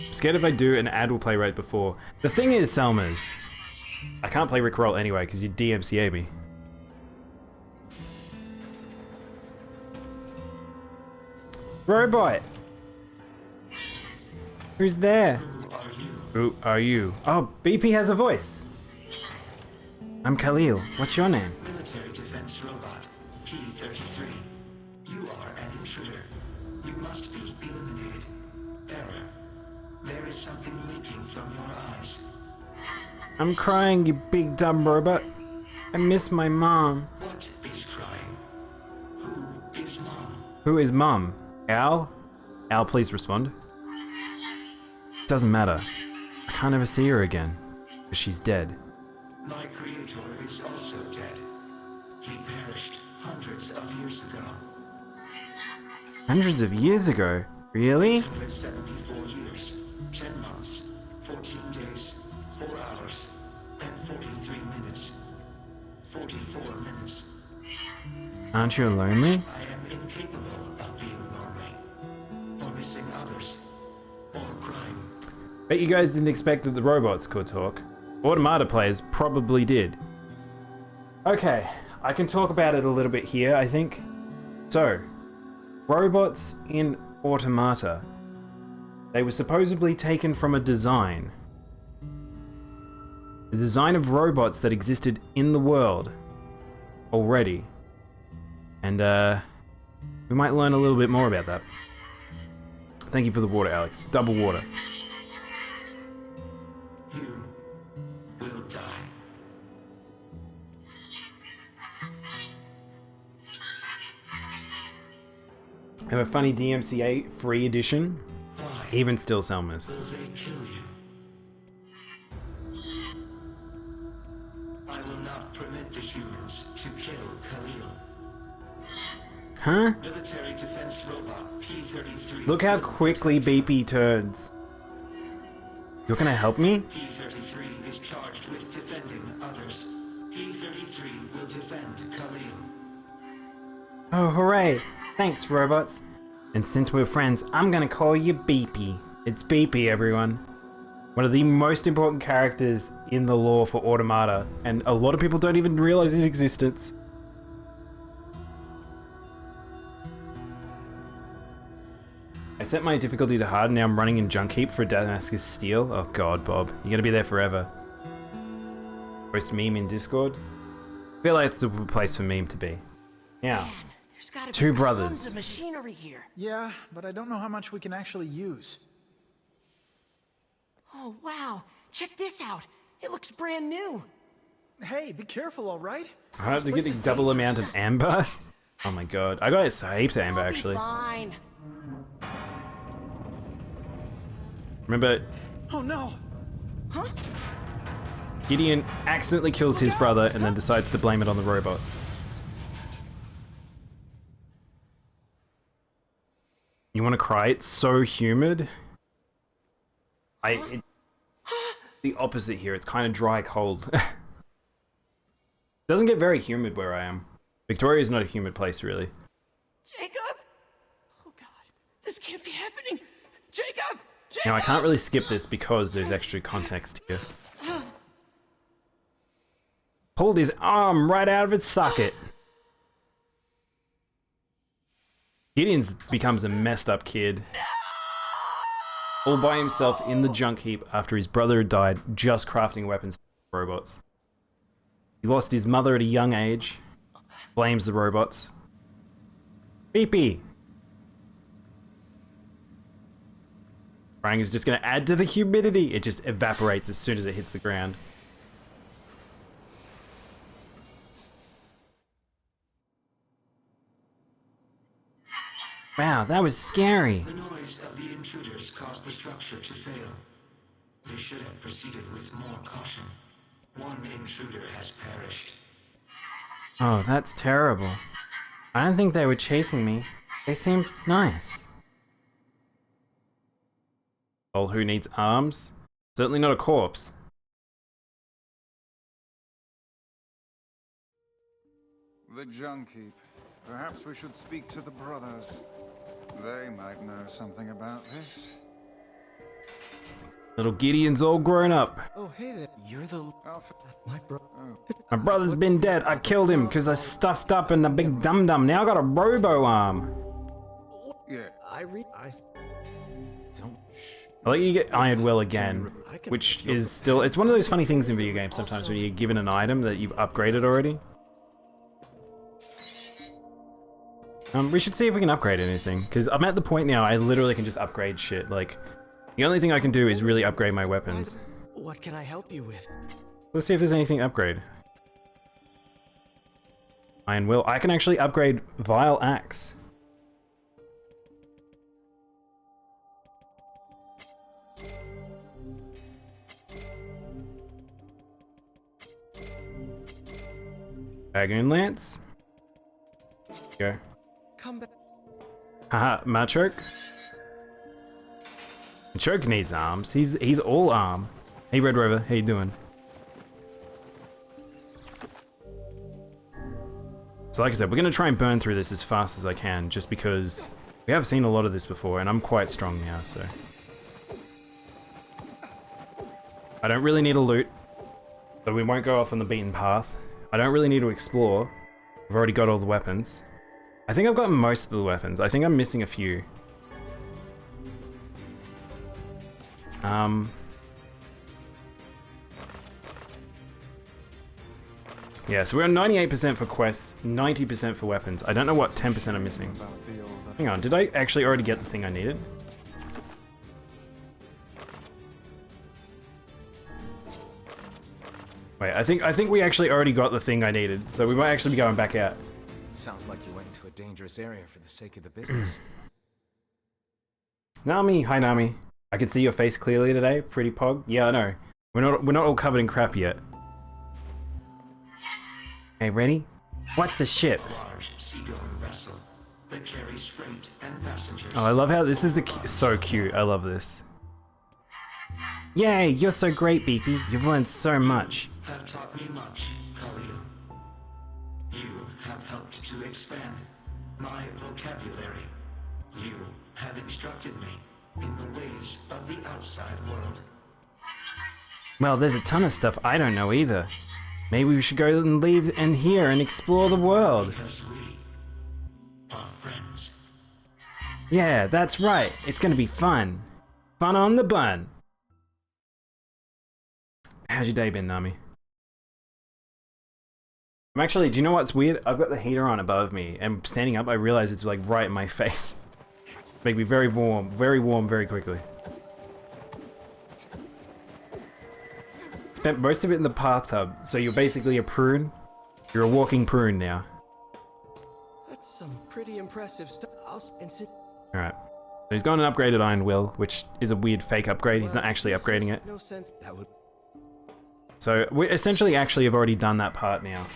I'm scared if I do, an ad will play right before. The thing is, Selmas, I can't play Rickroll anyway because you DMCA me. Robot! Who's there? Who are you? Oh, BP has a voice. I'm Khalil. What's your name? Military defense robot, P-33. You are an intruder. You must be eliminated. Error. There is something leaking from your eyes. I'm crying, you big dumb robot. I miss my mom. What is crying? Who is mom? Who is mom? Al? Al, please respond. Doesn't matter. I can't ever see her again, because she's dead. My creator is also dead. He perished hundreds of years ago. Hundreds of years ago? Really? 174 years, 10 months, 14 days, 4 hours, and 43 minutes. 44 minutes. Aren't you lonely? I am incapable of being lonely, or missing others, or crying. Bet you guys didn't expect that the robots could talk. Automata players probably did. Okay, I can talk about it a little bit here, I think. So, robots in Automata. They were supposedly taken from a design. The design of robots that existed in the world already. And, we might learn a little bit more about that. Thank you for the water, Alex. Double water. You will die. I have a funny DMCA free edition. Why Even still, Selmas. will they kill you? I will not permit the humans to kill Khalil. Huh? Military defense robot P-33. Look how quickly BP turns. You're gonna help me? P-33 is charged with defending others. P-33 will defend Khalil. Oh, hooray! Thanks, robots. And since we're friends, I'm gonna call you BP. It's BP, everyone. One of the most important characters in the lore for Automata, and a lot of people don't even realize his existence. I set my difficulty to hard, and now I'm running in Junk Heap for Damascus Steel. Oh god, Bob. You're gonna be there forever. Post meme in Discord. I feel like it's the place for meme to be. Now, There's gotta two be brothers. tons of machinery here. Yeah, but I don't know how much we can actually use. Oh, wow. Check this out. It looks brand new. Hey, be careful, all right? I have to get place a is double amount dangerous. of amber. Oh my god. I got heaps of amber I'll be actually. fine. Remember, Oh no! Huh? Gideon accidentally kills his brother and then decides to blame it on the robots. You want to cry? It's so humid. The opposite here. It's kind of dry cold. Doesn't get very humid where I am. Victoria is not a humid place, really. Jacob! Oh god, this can't be happening. Jacob! Jacob! Now I can't really skip this because there's extra context here. Pulled his arm right out of its socket. Gideon's becomes a messed up kid. All by himself in the junk heap after his brother had died just crafting weapons for robots. He lost his mother at a young age. Blames the robots. Beepy! Crying is just going to add to the humidity. It just evaporates as soon as it hits the ground. Wow, that was scary. The noise of the intruders caused the structure to fail. They should have proceeded with more caution. One intruder has perished. Oh, that's terrible. I don't think they were chasing me. They seemed nice. Oh, who needs arms? Certainly not a corpse. The junk heap. Perhaps we should speak to the brothers. They might know something about this. Little Gideon's all grown up. Oh, hey there. You're the... My bro... My brother's been dead. I killed him because I stuffed up in the big dum-dum. Now I got a robo arm. Yeah. I like you get Iron Will again, which is still, it's one of those funny things in video games sometimes when you're given an item that you've upgraded already. We should see if we can upgrade anything, because I'm at the point now I literally can just upgrade shit. Like, the only thing I can do is really upgrade my weapons. What can I help you with? Let's see if there's anything to upgrade. Iron Will. I can actually upgrade Vile Axe. Dragoon Lance. Go. Come back. Haha, Machoke. Machoke needs arms. He's all arm. Hey Red Rover, how you doing? So like I said, we're gonna try and burn through this as fast as I can, just because we have seen a lot of this before, and I'm quite strong now, so. I don't really need a loot, so we won't go off on the beaten path. I don't really need to explore. I've already got all the weapons. I think I've gotten most of the weapons. I think I'm missing a few. Yeah, so we're on 98% for quests, 90% for weapons. I don't know what 10% I'm missing. Hang on, did I actually already get the thing I needed? Wait, I think we actually already got the thing I needed, so we might actually be going back out. Sounds like you went into a dangerous area for the sake of the business. Nami, hi Nami. I can see your face clearly today, pretty pog. Yeah, I know. We're not all covered in crap yet. Hey, ready? What's the ship? Large seagoing vessel that carries freight and passengers. Oh, I love how this is so cute. I love this. Yay, you're so great, Beepy. You've learned so much. Have taught me much, Khalil. You have helped to expand my vocabulary. You have instructed me in the ways of the outside world. Well, there's a ton of stuff I don't know either. Maybe we should go and leave in here and explore the world. Because we are friends. Yeah, that's right. It's gonna be fun. Fun on the bun. How's your day been, Nami? I'm actually, do you know what's weird? I've got the heater on above me, and standing up, I realize it's like right in my face. Make me very warm, very quickly. Spent most of it in the bathtub, so you're basically a prune. You're a walking prune now. That's some pretty impressive stuff. Alright. So he's got an upgraded Iron Will, which is a weird fake upgrade. He's not actually upgrading it. No sense. That would. So we essentially actually have already done that part now.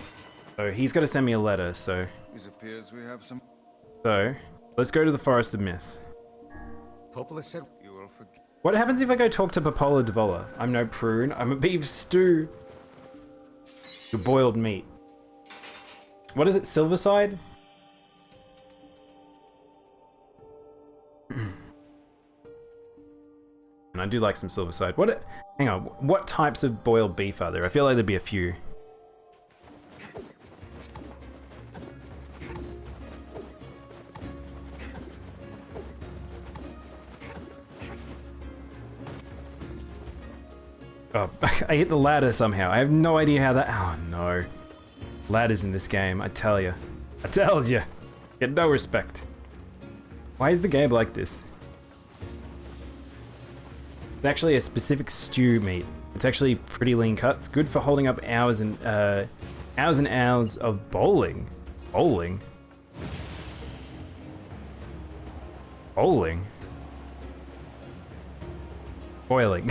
So he's got to send me a letter, so... It appears we have some... So, let's go to the Forest of Myth. Popola said You will forget. What happens if I go talk to Popola Devola? I'm no prune, I'm a beef stew. Your boiled meat. What is it, Silverside? And I do like some Silverside. Hang on, what types of boiled beef are there? I feel like there'd be a few. Oh, I hit the ladder somehow. I have no idea how that... Oh no. Ladders in this game, I tell you. I tell you. Get no respect. Why is the game like this? It's actually a specific stew meat. It's actually pretty lean cuts. Good for holding up hours and hours of bowling. Bowling? Bowling? Boiling.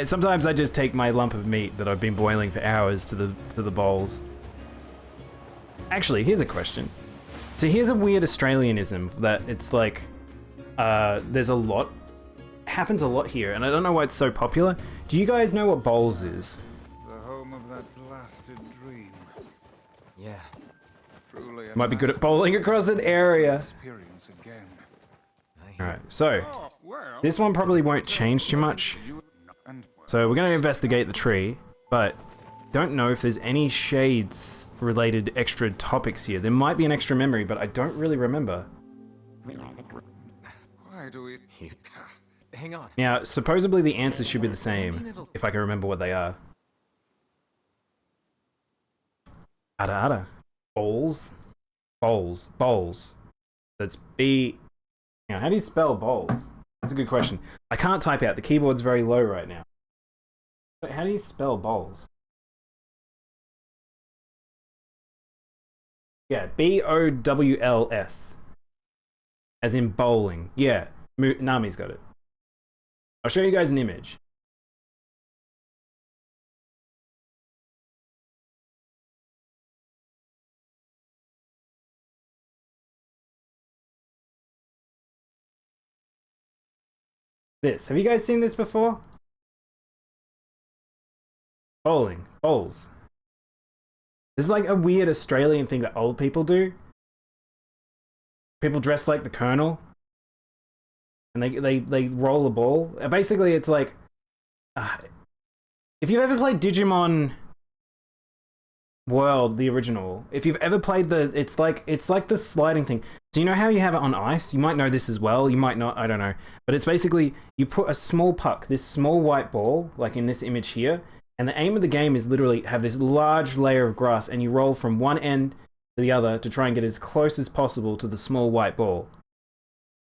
Sometimes I just take my lump of meat that I've been boiling for hours to the bowls. Actually, here's a question. So here's a weird Australianism that it's like, there's a lot, happens a lot here, and I don't know why it's so popular. Do you guys know what bowls is? The home of that blasted dream. Yeah. Truly Might be good at bowling across an area. Experience again. Alright, so this one probably won't change too much. So we're going to investigate the tree, but don't know if there's any shades related extra topics here. There might be an extra memory, but I don't really remember. Why do we... Hang on. Now, supposedly the answers should be the same, if I can remember what they are. Ada ada. Bowls? Bowls. Bowls. That's B... Now, how do you spell bowls? That's a good question. I can't type out. The keyboard's very low right now. But how do you spell bowls? Yeah, B-O-W-L-S. As in bowling. Yeah, Nami's got it. I'll show you guys an image. This. Have you guys seen this before? Bowling. Bowls. This is like a weird Australian thing that old people do. People dress like the Colonel. And they roll a ball. Basically, it's like... if you've ever played Digimon World, the original, if you've ever played the... It's like the sliding thing. So you know how you have it on ice? You might know this as well. You might not. I don't know. But it's basically, you put a small puck, this small white ball, like in this image here, and the aim of the game is literally have this large layer of grass, and you roll from one end to the other to try and get as close as possible to the small white ball.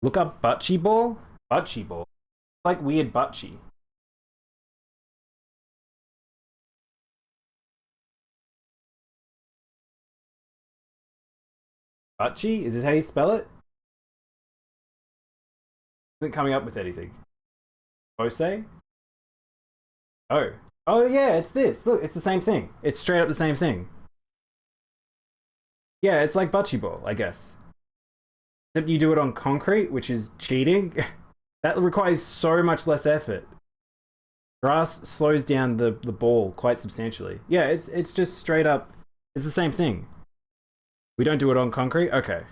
Look up Butchie Ball. Butchie Ball. It's like weird Butchie. Butchie? Is this how you spell it? Isn't coming up with anything. Bose? Oh. Oh yeah, it's this. Look, it's the same thing. It's straight up the same thing. Yeah, it's like Butchie Ball, I guess. Except you do it on concrete, which is cheating. That requires so much less effort. Grass slows down the ball quite substantially. Yeah, it's just straight up, it's the same thing. We don't do it on concrete? Okay.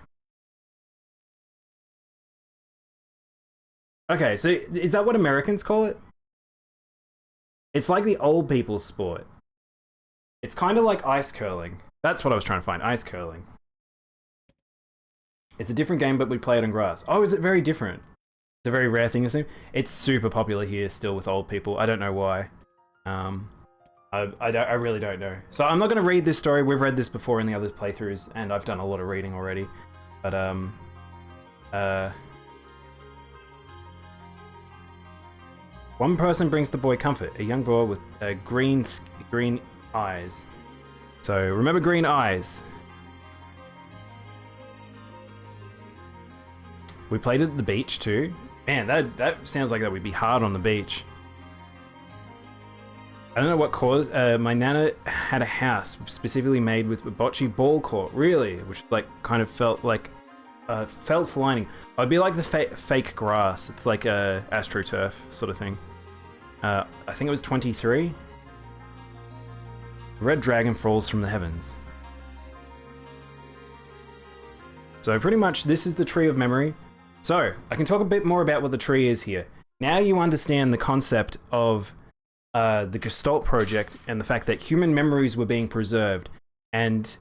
Okay, so is that what Americans call it? It's like the old people's sport. It's kind of like ice curling. That's what I was trying to find, ice curling. It's a different game, but we play it on grass. Oh, is it very different? It's a very rare thing to see. It's super popular here still with old people. I don't know why. I really don't know. So I'm not going to read this story. We've read this before in the other playthroughs, and I've done a lot of reading already. But, one person brings the boy comfort, a young boy with green eyes. So remember green eyes. We played at the beach too. Man, that sounds like that would be hard on the beach. I don't know what caused. My nana had a house specifically made with a bocce ball court, really, which like kind of felt like felt lining. It'd be like the fake grass. It's like a AstroTurf sort of thing. I think it was 23. Red dragon falls from the heavens. So pretty much this is the tree of memory. So I can talk a bit more about what the tree is here. Now you understand the concept of the Gestalt project and the fact that human memories were being preserved and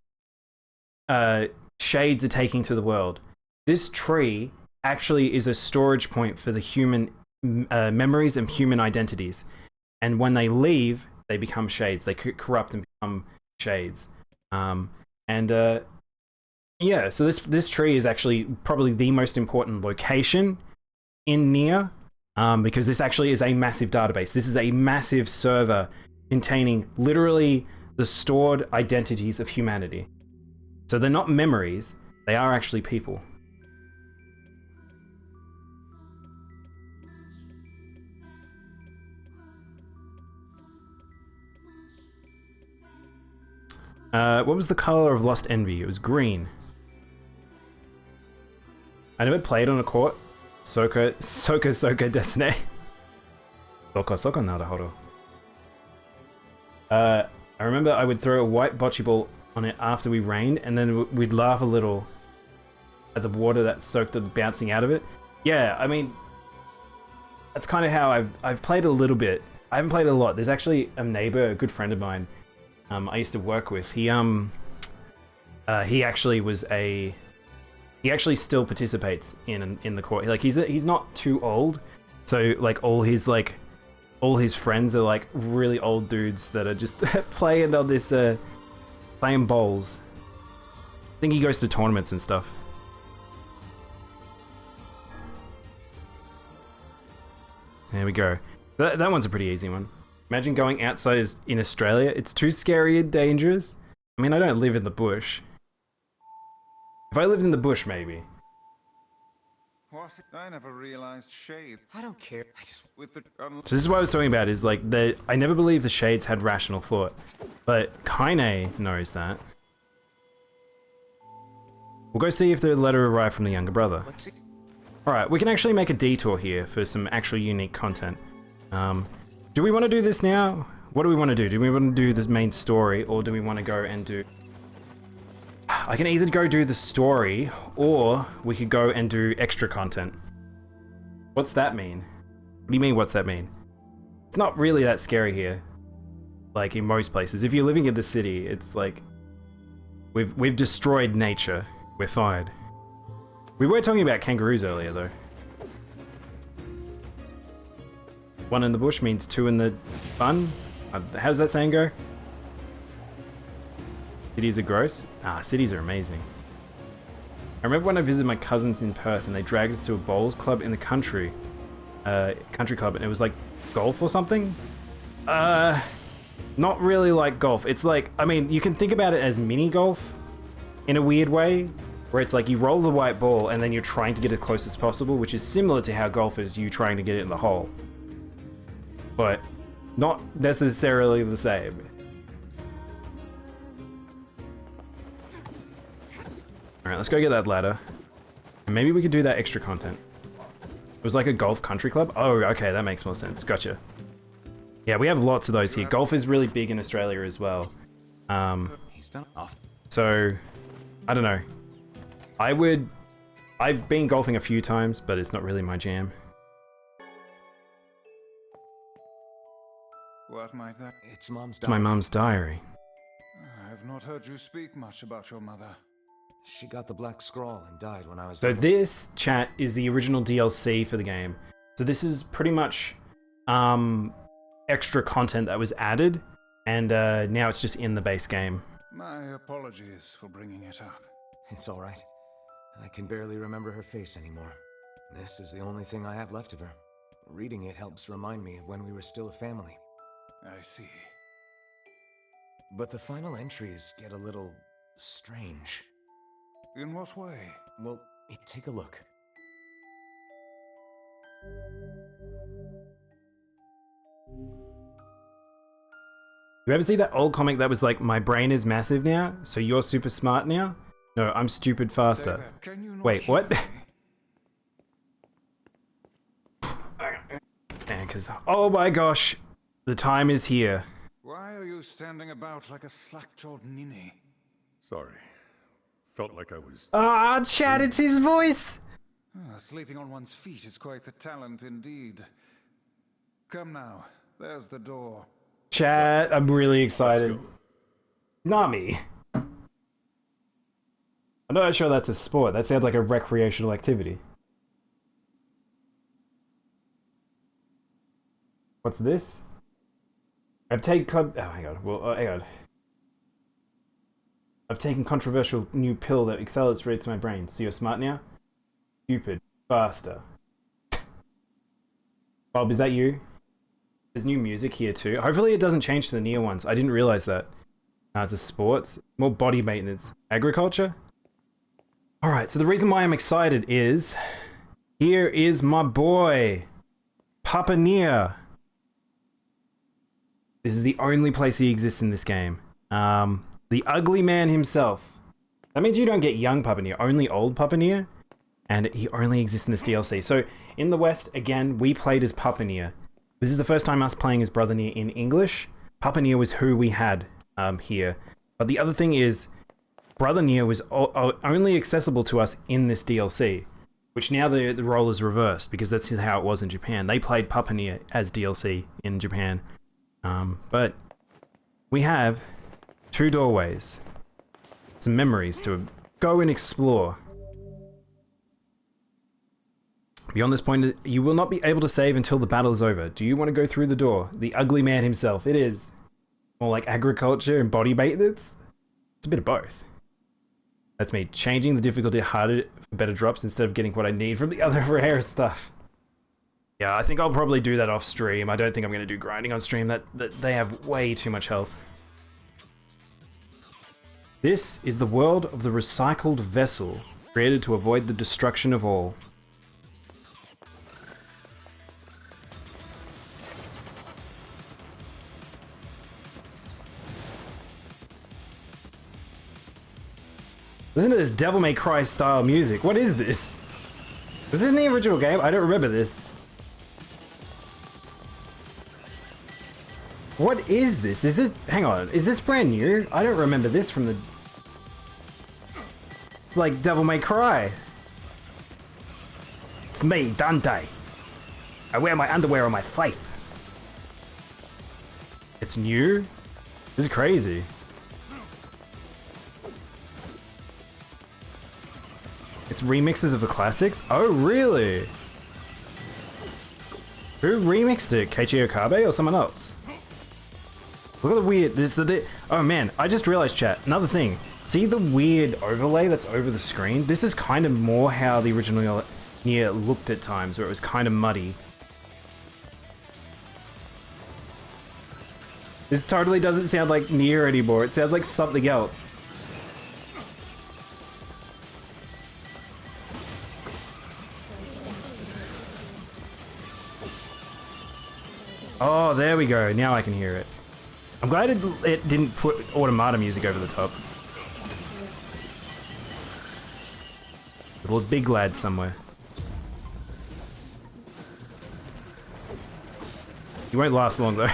shades are taking to the world. This tree actually is a storage point for the human memories and human identities. And when they leave, they become shades. They corrupt and become shades. Yeah, so this tree is actually probably the most important location in NieR. Because this actually is a massive database. This is a massive server containing literally the stored identities of humanity. So they're not memories, they are actually people. What was the color of Lost Envy? It was green. I never played on a court. Soka Desune. Soka Naruhodo. I remember I would throw a white bocce ball on it after we rained, and then we'd laugh a little at the water that soaked it bouncing out of it. Yeah, I mean, that's kind of how I've played a little bit. I haven't played a lot. There's actually a neighbor, a good friend of mine, I used to work with. He actually was a he actually still participates in the court. Like he's not too old, so like all his friends are like really old dudes that are just playing on this playing bowls. I think he goes to tournaments and stuff. There we go. That one's a pretty easy one. Imagine going outside in Australia. It's too scary and dangerous. I mean, I don't live in the bush. If I lived in the bush, maybe. What? I never realized shade. I don't care. I just with the. So this is what I was talking about. Is like I never believed the shades had rational thought, but Kaine knows that. We'll go see if the letter arrived from the younger brother. Let's see. Alright, we can actually make a detour here for some actual unique content. Do we want to do this now? What do we want to do? Do we want to do the main story, or do we want to go and do... I can either go do the story, or we could go and do extra content. What's that mean? What do you mean, what's that mean? It's not really that scary here. Like, in most places. If you're living in the city, it's like... We've destroyed nature. We're fine. We were talking about kangaroos earlier, though. One in the bush means two in the bun? How does that saying go? Cities are gross? Ah, cities are amazing. I remember when I visited my cousins in Perth and they dragged us to a bowls club in the country. Country club, and it was like golf or something? Not really like golf. It's like, I mean, you can think about it as mini golf in a weird way. Where it's like you roll the white ball and then you're trying to get as close as possible, which is similar to how golf is you trying to get it in the hole. But not necessarily the same. Alright, let's go get that ladder. And maybe we could do that extra content. It was like a golf country club? Oh, okay, that makes more sense. Gotcha. Yeah, we have lots of those here. Golf is really big in Australia as well. He's done off. So, I don't know. I've been golfing a few times, but it's not really my jam. What might that? It's Mom's It's diary. my mum's diary. I have not heard you speak much about your mother. She got the black scrawl and died when I was. So this, chat, is the original DLC for the game. So this is pretty much extra content that was added, and now it's just in the base game. My apologies for bringing it up. It's all right. I can barely remember her face anymore. This is the only thing I have left of her. Reading it helps remind me of when we were still a family. I see. But the final entries get a little strange. In what way? Well, take a look. You ever see that old comic that was like, my brain is massive now, so you're super smart now? No, I'm stupid faster. Wait, what? And cause, oh my gosh, the time is here. Why are you standing about like a slack-jawed ninny? Sorry. Felt like I was... Ah, chat, it's his voice! Sleeping on one's feet is quite the talent indeed. Come now, there's the door. Chat, I'm really excited. Nami. I'm not sure that's a sport. That sounds like a recreational activity. What's this? I've taken hang on. Well, hang on. I've taken controversial new pill that accelerates my brain. So you're smart now? Stupid. Faster. Bob, is that you? There's new music here too. Hopefully it doesn't change to the NieR ones. I didn't realize that. It's a sports. More body maintenance. Agriculture? Alright, so the reason why I'm excited is... Here is my boy! Papa NieR! This is the only place he exists in this game. The ugly man himself. That means you don't get young Papa NieR, only old Papa NieR. And he only exists in this DLC. So, in the West, again, we played as Papa NieR. This is the first time us playing as Brother NieR in English. Papa NieR was who we had here. But the other thing is, Brother NieR was only accessible to us in this DLC. Which now the role is reversed, because that's how it was in Japan. They played Papa NieR as DLC in Japan. But we have 2 doorways. Some memories to go and explore. Beyond this point, you will not be able to save until the battle is over. Do you want to go through the door? The ugly man himself. It is. More like agriculture and body maintenance. It's a bit of both. That's me changing the difficulty harder for better drops instead of getting what I need from the other rare stuff. Yeah, I think I'll probably do that off stream. I don't think I'm going to do grinding on stream. That they have way too much health. This is the world of the recycled vessel, created to avoid the destruction of all. Listen to this Devil May Cry style music. What is this? Was this in the original game? I don't remember this. What is this? Is this... Hang on. Is this brand new? I don't remember this from the... It's like Devil May Cry. It's me, Dante. I wear my underwear on my face. It's new? This is crazy. It's remixes of the classics? Oh, really? Who remixed it? Keiichi Okabe or someone else? Look at the weird... Oh man, I just realized, chat, another thing. See the weird overlay that's over the screen? This is kind of more how the original NieR looked at times, where it was kind of muddy. This totally doesn't sound like NieR anymore. It sounds like something else. Oh, there we go. Now I can hear it. I'm glad it didn't put Automata music over the top. Little big lad somewhere. He won't last long though.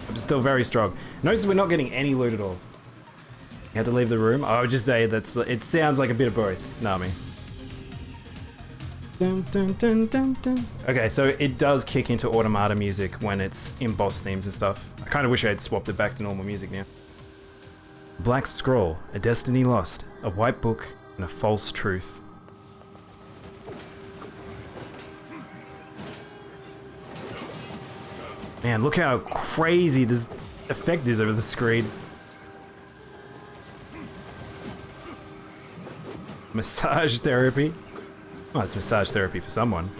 I'm still very strong. Notice we're not getting any loot at all. You had to leave the room? I would just say it sounds like a bit of both. Nami. Dun, dun, dun, dun, dun. Okay, so it does kick into Automata music when it's in boss themes and stuff. I kind of wish I had swapped it back to normal music now. Black Scroll, a destiny lost, a white book, and a false truth. Man, look how crazy this effect is over the screen. Massage therapy. Oh, it's massage therapy for someone.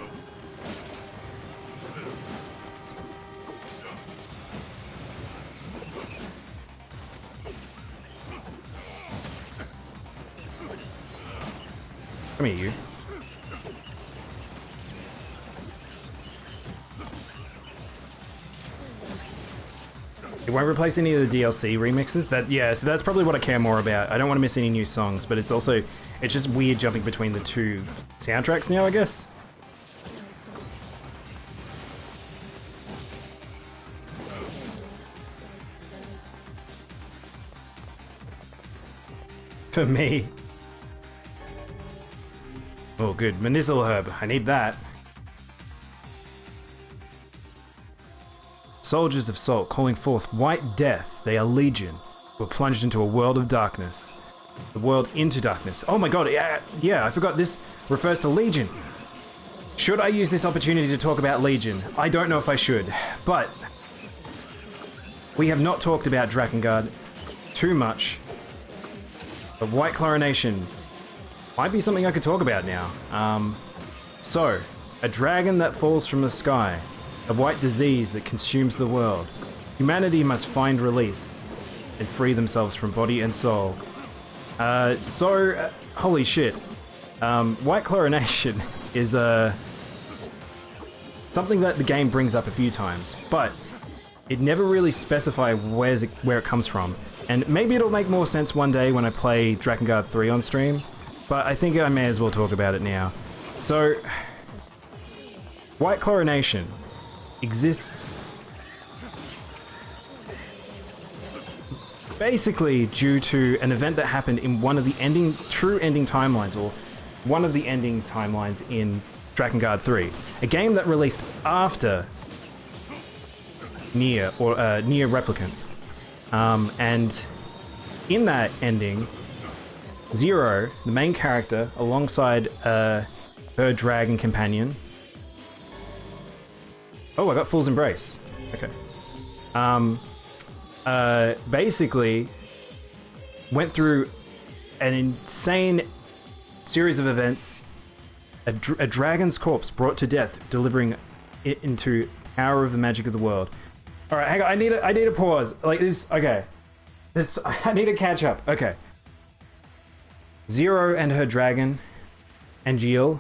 Come here, you. It won't replace any of the DLC remixes. So that's probably what I care more about. I don't want to miss any new songs, but it's also, it's just weird jumping between the two soundtracks now, I guess. For me. Oh, good. Medicinal herb. I need that. Soldiers of Salt calling forth white death. They are legion. We're plunged into a world of darkness. The world into darkness. Oh my god, yeah, I forgot this refers to Legion. Should I use this opportunity to talk about Legion? I don't know if I should, but we have not talked about Drakengard too much. But White Chlorination might be something I could talk about now. So, a dragon that falls from the sky. A white disease that consumes the world. Humanity must find release and free themselves from body and soul. Holy shit. White chlorination is something that the game brings up a few times, but it never really specifies where it comes from. And maybe it'll make more sense one day when I play Drakengard 3 on stream, but I think I may as well talk about it now. So, white chlorination exists basically due to an event that happened in one of the true ending timelines, or one of the ending timelines in Drakengard 3, a game that released after NieR, or NieR Replicant. And in that ending, Zero, the main character, alongside her dragon companion, Oh, I got Fool's Embrace. Okay. Basically, went through an insane series of events. A dragon's corpse brought to death, delivering it into power of the magic of the world. All right, hang on. I need a pause. Like this. Okay. I need to catch up. Okay. Zero and her dragon, Angeal,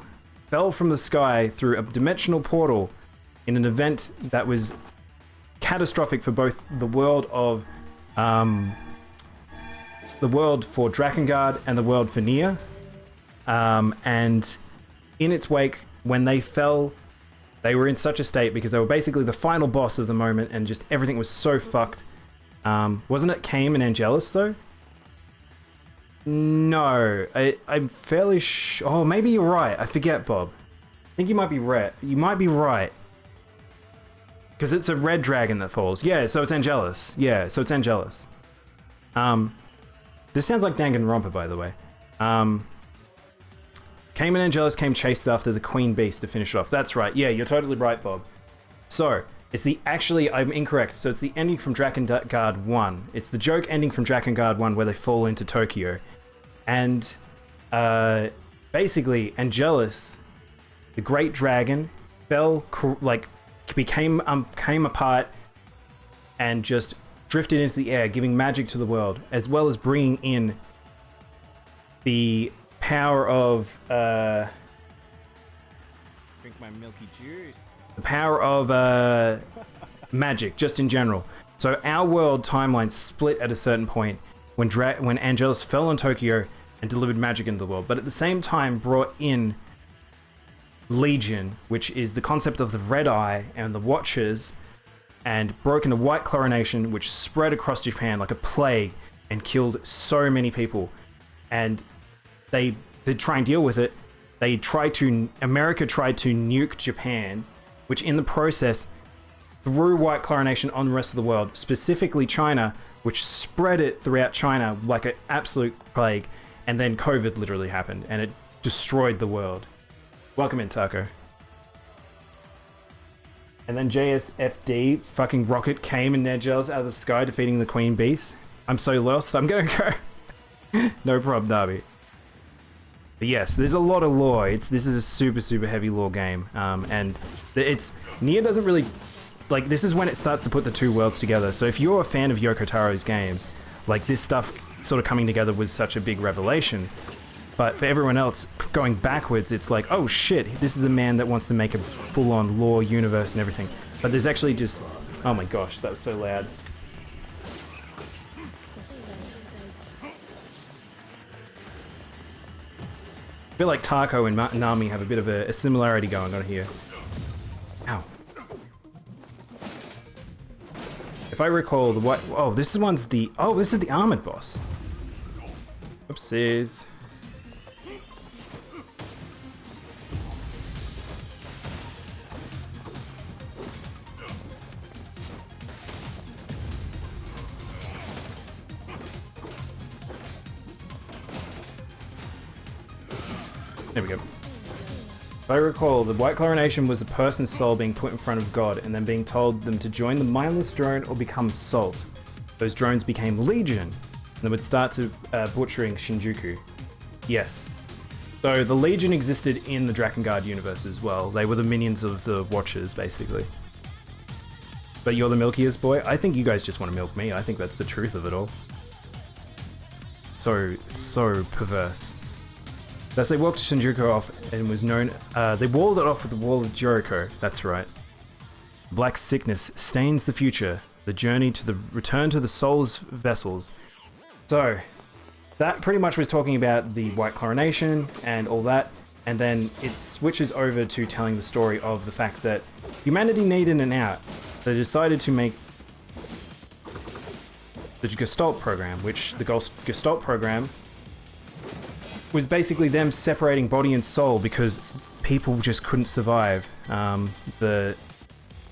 fell from the sky through a dimensional portal in an event that was catastrophic for both the world of the world for Drakengard and the world for NieR. And in its wake, when they fell, they were in such a state because they were basically the final boss of the moment, and just everything was so fucked. Wasn't it Caim and Angelus though? No, I'm fairly oh, maybe you're right. I forget, Bob. I think you might be right. You might be right. Because it's a red dragon that falls. Yeah, so it's Angelus. Yeah, so it's Angelus. This sounds like Danganronpa, by the way. Caim and Angelus came chased after the Queen Beast to finish it off. That's right. Yeah, you're totally right, Bob. So, it's the... Actually, I'm incorrect. So it's the ending from Drakengard 1. It's the joke ending from Drakengard 1 where they fall into Tokyo. And, basically, Angelus, the great dragon, fell, came apart and just drifted into the air, giving magic to the world, as well as bringing in the power of drink my milky juice. The power of magic, just in general. So our world timeline split at a certain point when Angelus fell on Tokyo and delivered magic into the world, but at the same time brought in Legion, which is the concept of the Red Eye and the Watchers, and broke into White Chlorination, which spread across Japan like a plague and killed so many people. And they did try and deal with it. America tried to nuke Japan, which in the process threw White Chlorination on the rest of the world, specifically China, which spread it throughout China like an absolute plague. And then COVID literally happened, and it destroyed the world. Welcome in, Taco. And then JSFD, fucking rocket, came and Angelus out of the sky, defeating the Queen Beast. I'm so lost, I'm gonna go. No problem, Darby. But yes, there's a lot of lore. This is a super, super heavy lore game. And NieR doesn't really... Like, this is when it starts to put the two worlds together. So if you're a fan of Yoko Taro's games, like, this stuff sort of coming together was such a big revelation. But for everyone else, going backwards, it's like, oh shit, this is a man that wants to make a full-on lore universe and everything. But there's actually just... Oh my gosh, that was so loud. I feel like Taco and Nami have a bit of a similarity going on here. Ow. If I recall, the white... Oh, this is the... Oh, this is the armored boss. Oopsies. There we go. If I recall, the White Chlorination was the person's soul being put in front of God and then being told them to join the mindless drone or become salt. Those drones became Legion and they would start to butchering Shinjuku. Yes. So the Legion existed in the Drakengard universe as well. They were the minions of the Watchers, basically. But you're the milkiest boy? I think you guys just want to milk me. I think that's the truth of it all. So perverse. Thus they walked Shinjuku off and was known... they walled it off with the Wall of Jericho. That's right. Black sickness stains the future. The journey to the return to the soul's vessels. So, that pretty much was talking about the White Chlorination and all that. And then it switches over to telling the story of the fact that humanity needed an out. They decided to make the Gestalt program, which the Gestalt program was basically them separating body and soul because people just couldn't survive the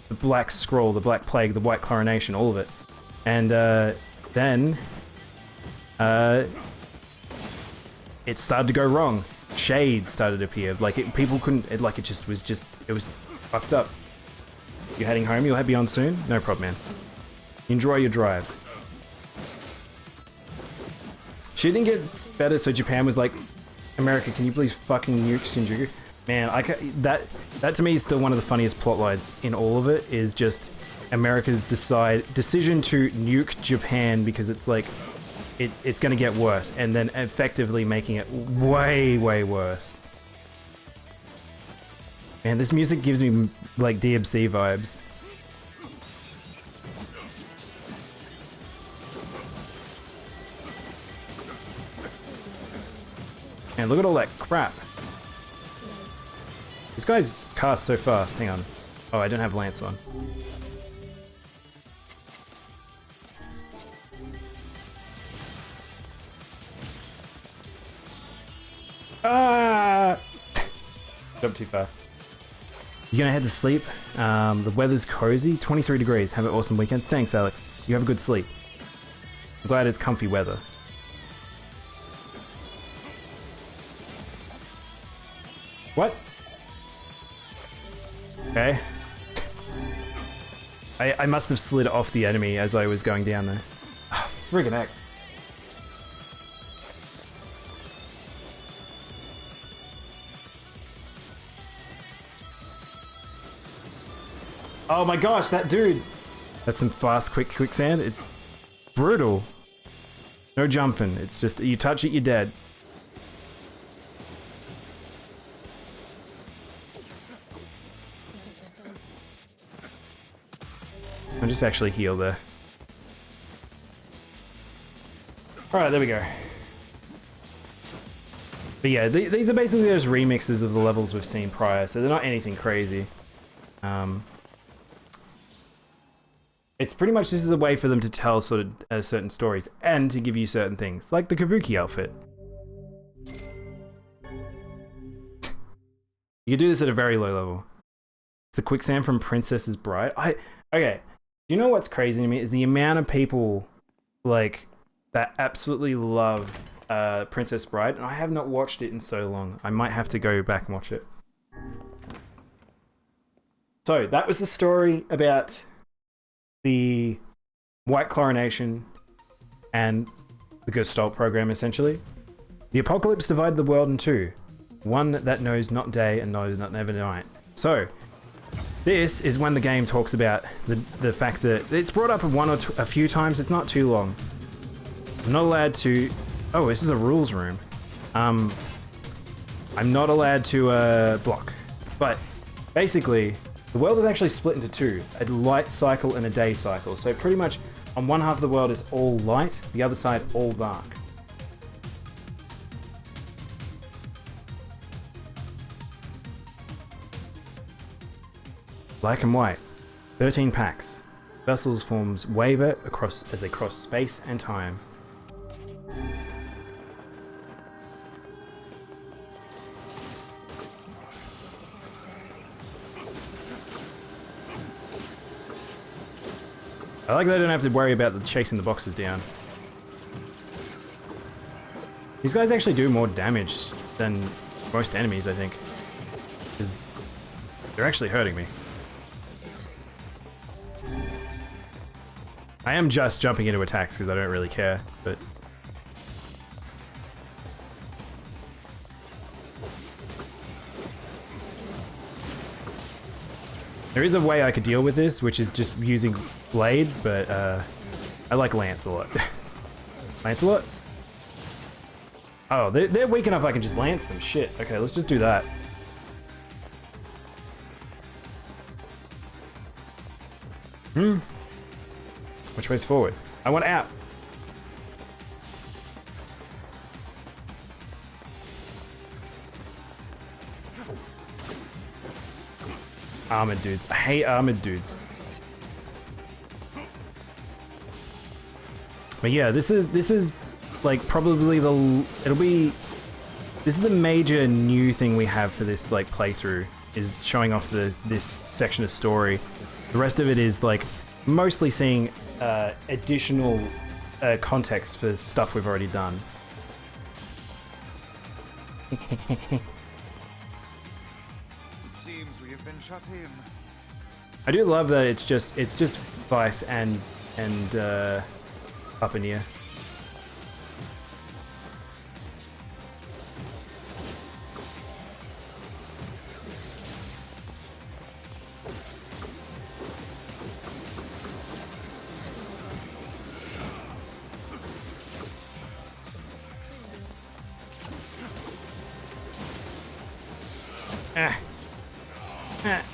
Black Scroll, the Black Plague, the White Chlorination, all of it. And then it started to go wrong. Shades started to appear. Like, people couldn't... It was fucked up. You heading home? You'll be on soon? No problem, man. Enjoy your drive. She didn't get better, so Japan was like, America, can you please fucking nuke Shinjuku? Man, that to me is still one of the funniest plot lines in all of it, is just America's decision to nuke Japan because it's like, it's gonna get worse, and then effectively making it way, way worse. Man, this music gives me like DMC vibes. Man, look at all that crap. This guy's cast so fast. Hang on. Oh, I don't have Lance on. Ah! Jumped too far. You gonna head to sleep? The weather's cozy. 23 degrees. Have an awesome weekend. Thanks, Alex. You have a good sleep. I'm glad it's comfy weather. What? Okay. I must have slid off the enemy as I was going down there. Oh, friggin' heck. Oh my gosh, that dude! That's some fast, quicksand. It's brutal. No jumping. It's just, you touch it, you're dead. I'll just actually heal there. Alright, there we go. But yeah, these are basically those remixes of the levels we've seen prior, so they're not anything crazy. It's pretty much, this is a way for them to tell sort of certain stories and to give you certain things, like the Kabuki outfit. You can do this at a very low level. The quicksand from Princess's Bride. Okay. Do you know what's crazy to me is the amount of people like that absolutely love Princess Bride, and I have not watched it in so long. I might have to go back and watch it. So that was the story about the White Coronation and the Gestalt program, essentially. The apocalypse divided the world in two. One that knows not day and knows not never night. So, this is when the game talks about the fact that it's brought up a few times. It's not too long. I'm not allowed to... Oh, this is a rules room. I'm not allowed to block. But basically, the world is actually split into two. A light cycle and a day cycle. So pretty much on one half of the world is all light, the other side all dark. Black and white. 13 packs. Vessels forms waver as they cross space and time. I like that I don't have to worry about chasing the boxes down. These guys actually do more damage than most enemies, I think. Because they're actually hurting me. I am just jumping into attacks because I don't really care, but... There is a way I could deal with this, which is just using Blade, but I like Lance a lot. Lance a lot? Oh, they're weak enough I can just Lance them. Shit. Okay, let's just do that. Which way's forward? I want out. Armored dudes. I hate armored dudes. But yeah, this is like probably this is the major new thing we have for this like playthrough, is showing off this section of story. The rest of it is like mostly seeing additional context for stuff we've already done. It seems we have been shut in. I do love that it's just Vice and up in here. Ah. Ah.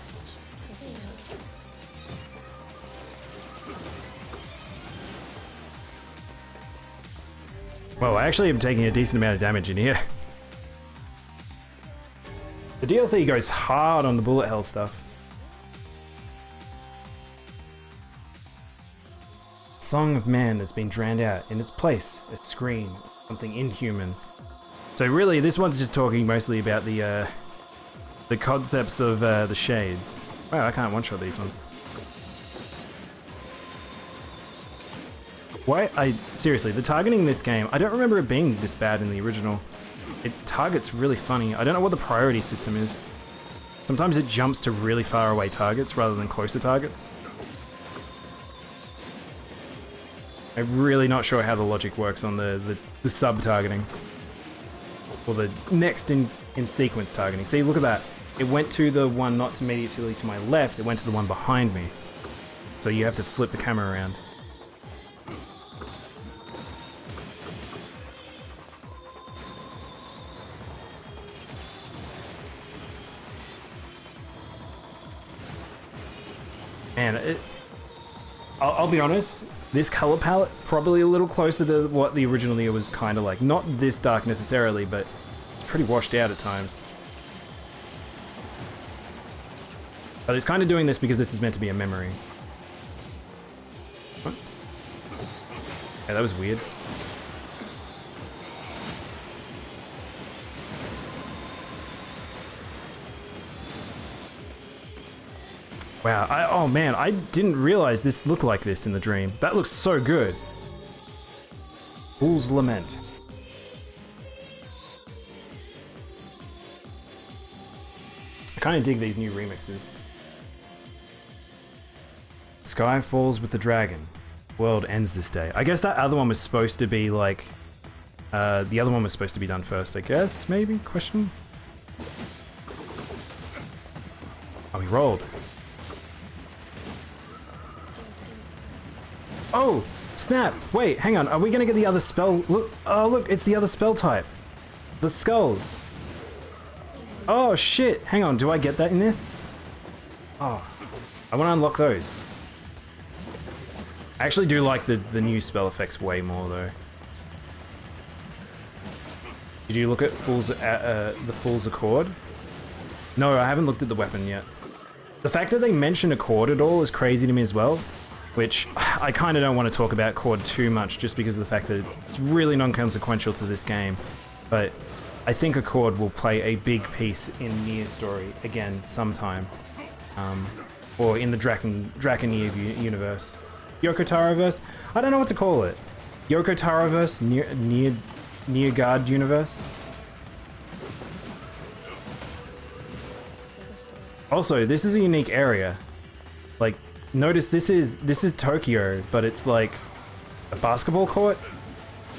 Well, I actually am taking a decent amount of damage in here. The DLC goes hard on the bullet hell stuff. Song of Man has been drowned out. In its place, a scream, something inhuman. So really, this one's just talking mostly about the concepts of the shades. Wow, I can't one-shot these ones. Why? Seriously, the targeting in this game, I don't remember it being this bad in the original. It targets really funny. I don't know what the priority system is. Sometimes it jumps to really far away targets rather than closer targets. I'm really not sure how the logic works on the sub-targeting. Or the next in sequence targeting. See, look at that. It went to the one not immediately to my left, it went to the one behind me. So you have to flip the camera around. Man, I'll be honest, this color palette probably a little closer to what the original NieR was kind of like. Not this dark necessarily, but it's pretty washed out at times. But it's kind of doing this because this is meant to be a memory. What? Yeah, that was weird. Wow, oh man, I didn't realize this looked like this in the dream. That looks so good. Fool's Lament. I kind of dig these new remixes. Sky falls with the dragon. World ends this day. I guess that other one was supposed to be like... the other one was supposed to be done first, I guess, maybe? Question? Oh, he rolled. Oh, snap! Wait, hang on. Are we gonna get the other spell? Look! Oh, look! It's the other spell type. The skulls. Oh shit! Hang on. Do I get that in this? Oh, I want to unlock those. I actually do like the new spell effects way more though. Did you look at the Fool's Accord? No, I haven't looked at the weapon yet. The fact that they mention Accord at all is crazy to me as well. Which I kind of don't want to talk about Cord too much just because of the fact that it's really non-consequential to this game. But I think Accord will play a big piece in NieR's story again sometime. Or in the Draken NieR universe. Yoko Taro-verse? I don't know what to call it. Yoko Taro-verse? NieR God universe? Also, this is a unique area. Like, notice this is Tokyo, but it's like a basketball court.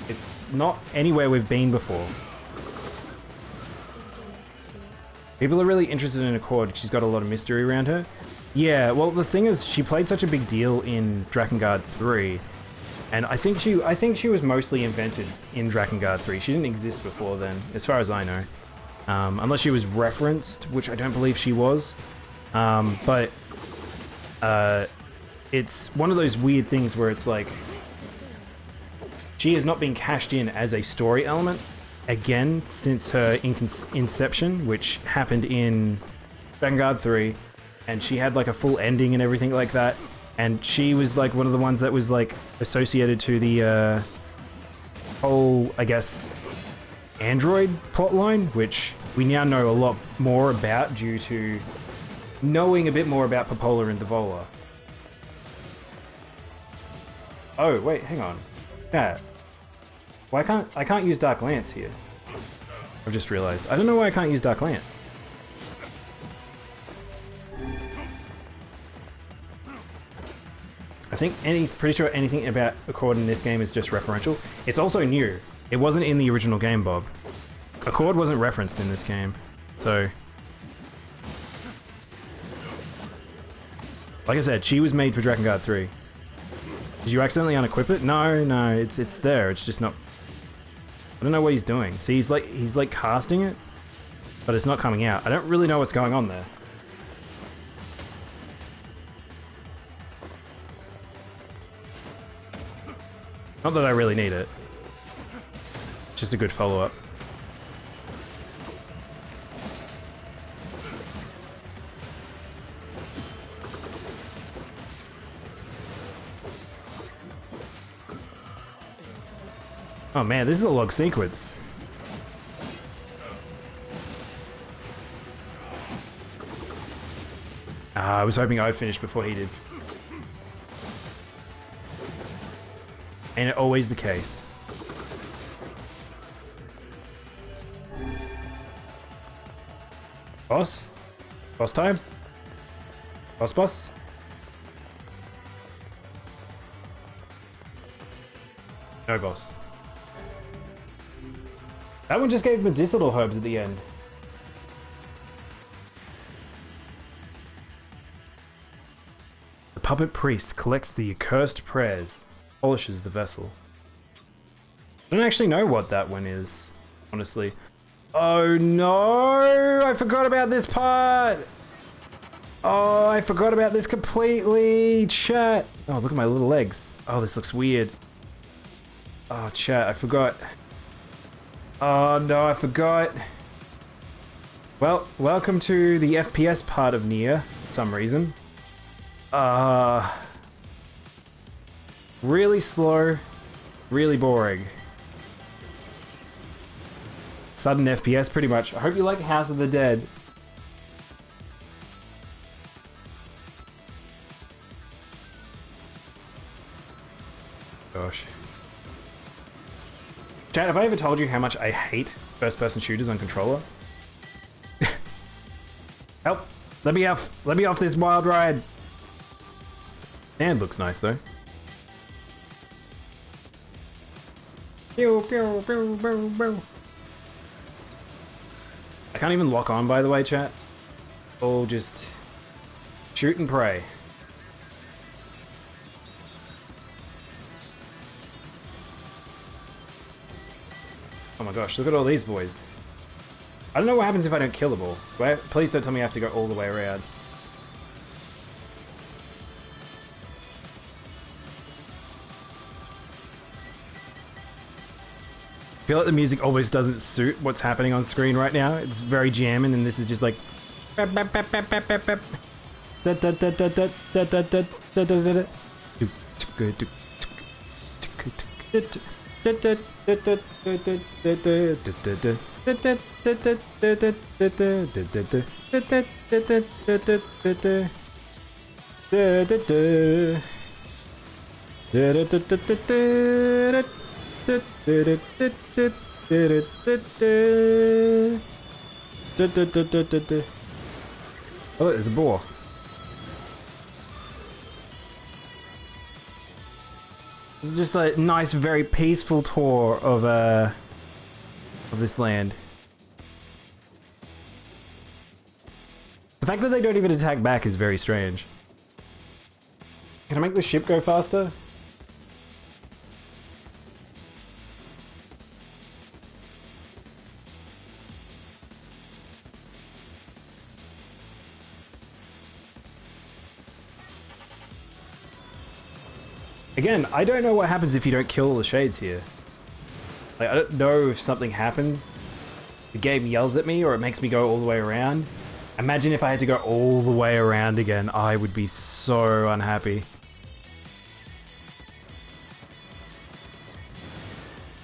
It's not anywhere we've been before. People are really interested in Accord. She's got a lot of mystery around her. Yeah, well the thing is, she played such a big deal in Drakengard 3, and I think she was mostly invented in Drakengard 3. She didn't exist before then, as far as I know, unless she was referenced, which I don't believe she was. But it's one of those weird things where it's like she has not been cashed in as a story element again since her inception, which happened in Drakengard 3, and she had like a full ending and everything like that, and she was like one of the ones that was like associated to the whole, I guess, android plotline, which we now know a lot more about due to knowing a bit more about Popola and Devola. Oh, wait, hang on. Yeah. Why I can't use Dark Lance here? I've just realized. I don't know why I can't use Dark Lance. pretty sure anything about Accord in this game is just referential. It's also new. It wasn't in the original game, Bob. Accord wasn't referenced in this game, so... Like I said, she was made for Drakengard 3. Did you accidentally unequip it? No, no, it's there. It's just not... I don't know what he's doing. See, he's like casting it, but it's not coming out. I don't really know what's going on there. Not that I really need it. Just a good follow-up. Oh man, this is a log sequence. I was hoping I'd finish before he did. Ain't it always the case? Boss? Boss time? Boss boss? No boss. That one just gave medicinal herbs at the end. The puppet priest collects the accursed prayers, polishes the vessel. I don't actually know what that one is, honestly. Oh no! I forgot about this part! Oh, I forgot about this completely! Chat! Oh, look at my little legs. Oh, this looks weird. Oh, chat, I forgot. Oh no, I forgot. Well, welcome to the FPS part of NieR, for some reason. Really slow, really boring. Sudden FPS, pretty much. I hope you like House of the Dead. Gosh. Chat, have I ever told you how much I hate first-person shooters on controller? Help! Let me off! Let me off this wild ride! And looks nice though. Pew, pew, pew, pew, pew. I can't even lock on, by the way, chat. All just shoot and pray. Oh my gosh, look at all these boys. I don't know what happens if I don't kill them all. Please don't tell me I have to go all the way around. I feel like the music always doesn't suit what's happening on screen right now. It's very jamming, and this is just like... Oh, there's a boar. This is just a nice, very peaceful tour of this land. The fact that they don't even attack back is very strange. Can I make the ship go faster? Again, I don't know what happens if you don't kill all the shades here. Like, I don't know if something happens. The game yells at me or it makes me go all the way around. Imagine if I had to go all the way around again. I would be so unhappy.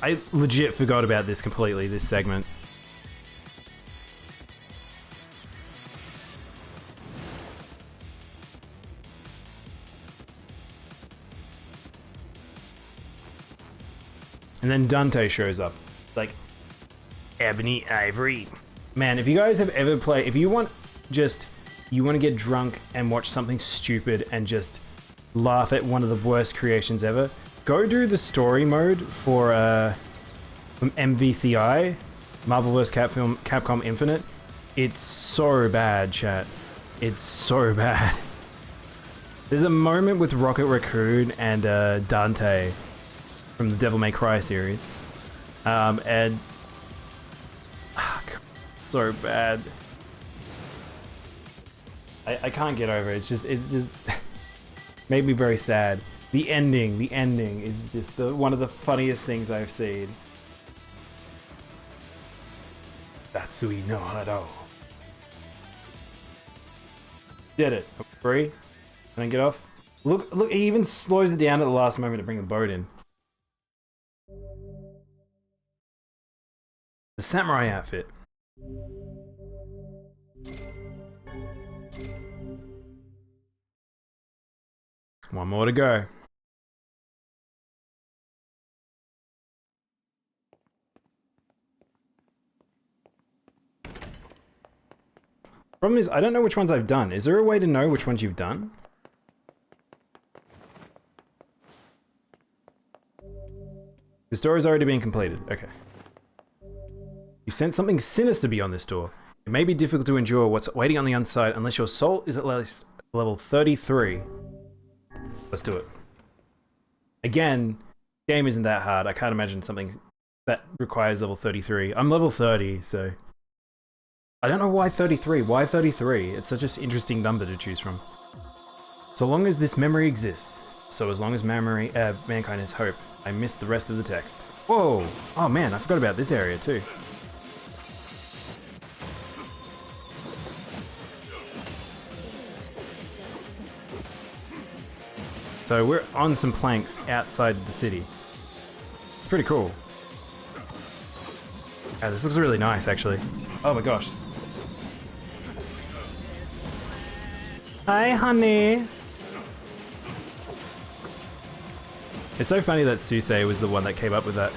I legit forgot about this completely, this segment. And then Dante shows up. Like, ebony ivory. Man, if you guys have ever played... If you want to get drunk and watch something stupid and just laugh at one of the worst creations ever. Go do the story mode for from MVCI, Marvel vs. Capcom Infinite. It's so bad, chat. It's so bad. There's a moment with Rocket Raccoon and Dante from the Devil May Cry series. And it's so bad. I can't get over it. It's just made me very sad. The ending is just one of the funniest things I've seen. Tatsui no Hado. Did it. Free. Can I get off? Look, he even slows it down at the last moment to bring the boat in. The samurai outfit. One more to go. Problem is, I don't know which ones I've done. Is there a way to know which ones you've done? The story's already been completed. Okay. You sense something sinister beyond this door. It may be difficult to endure what's waiting on the inside unless your soul is at least level 33. Let's do it. Again, game isn't that hard. I can't imagine something that requires level 33. I'm level 30, so... I don't know why 33. Why 33? It's such an interesting number to choose from. So long as this memory exists, so as long as mankind has hope. I missed the rest of the text. Whoa! Oh man, I forgot about this area too. So we're on some planks outside the city. It's pretty cool. Yeah, this looks really nice actually. Oh my gosh. Hi, honey. It's so funny that Susei was the one that came up with that.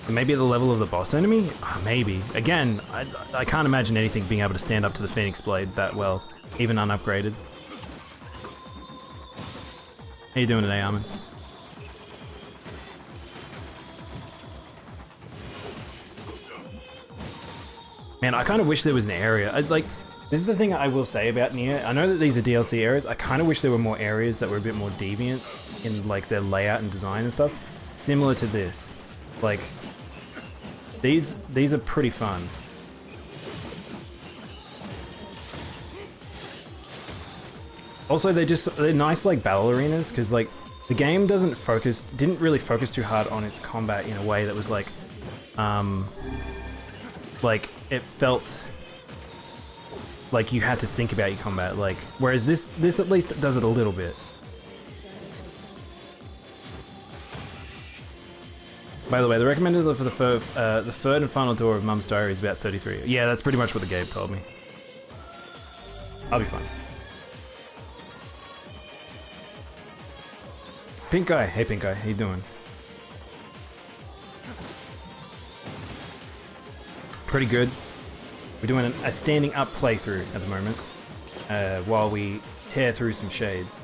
Maybe at the level of the boss enemy? Oh, maybe. Again, I can't imagine anything being able to stand up to the Phoenix Blade that well, even unupgraded. How you doing today, Armin? Man, I kind of wish there was an area. This is the thing I will say about NieR. I know that these are DLC areas. I kind of wish there were more areas that were a bit more deviant in like their layout and design and stuff. Similar to this. Like, these are pretty fun. Also, they're nice like battle arenas because like the game didn't really focus too hard on its combat in a way that was like it felt like you had to think about your combat, like whereas this at least does it a little bit. By the way, the recommended for the third and final door of Mum's Diary is about 33. Yeah, that's pretty much what the game told me. I'll be fine. Pink Guy. Hey, Pink Guy. How you doing? Pretty good. We're doing a standing up playthrough at the moment, while we tear through some shades.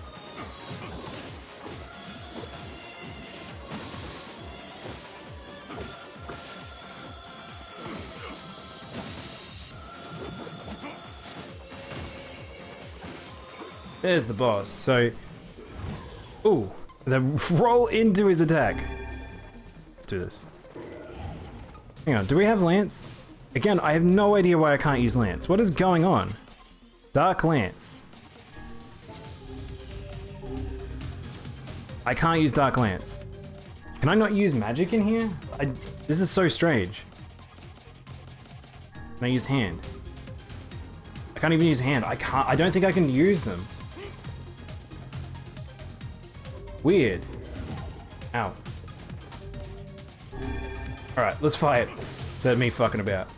There's the boss. So, ooh, the roll into his attack. Let's do this. Hang on, do we have Lance? Again, I have no idea why I can't use Lance. What is going on? Dark Lance. I can't use Dark Lance. Can I not use magic in here? This is so strange. Can I use hand? I can't even use hand. I don't think I can use them. Weird. Ow. Alright, let's fight. Instead of me fucking about.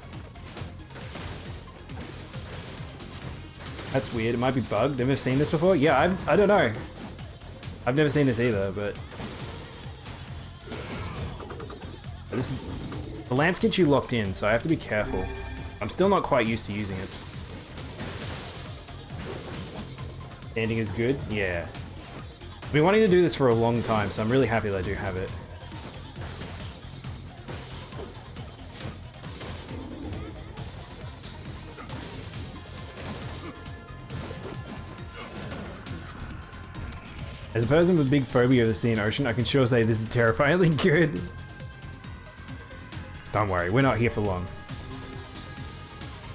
That's weird. It might be bugged. Never seen this before? Yeah, I don't know. I've never seen this either, but... This is... The lance gets you locked in, so I have to be careful. I'm still not quite used to using it. Standing is good? Yeah. I've been wanting to do this for a long time, so I'm really happy that I do have it. As a person with a big phobia of the sea and ocean, I can sure say this is terrifyingly good. Don't worry, we're not here for long.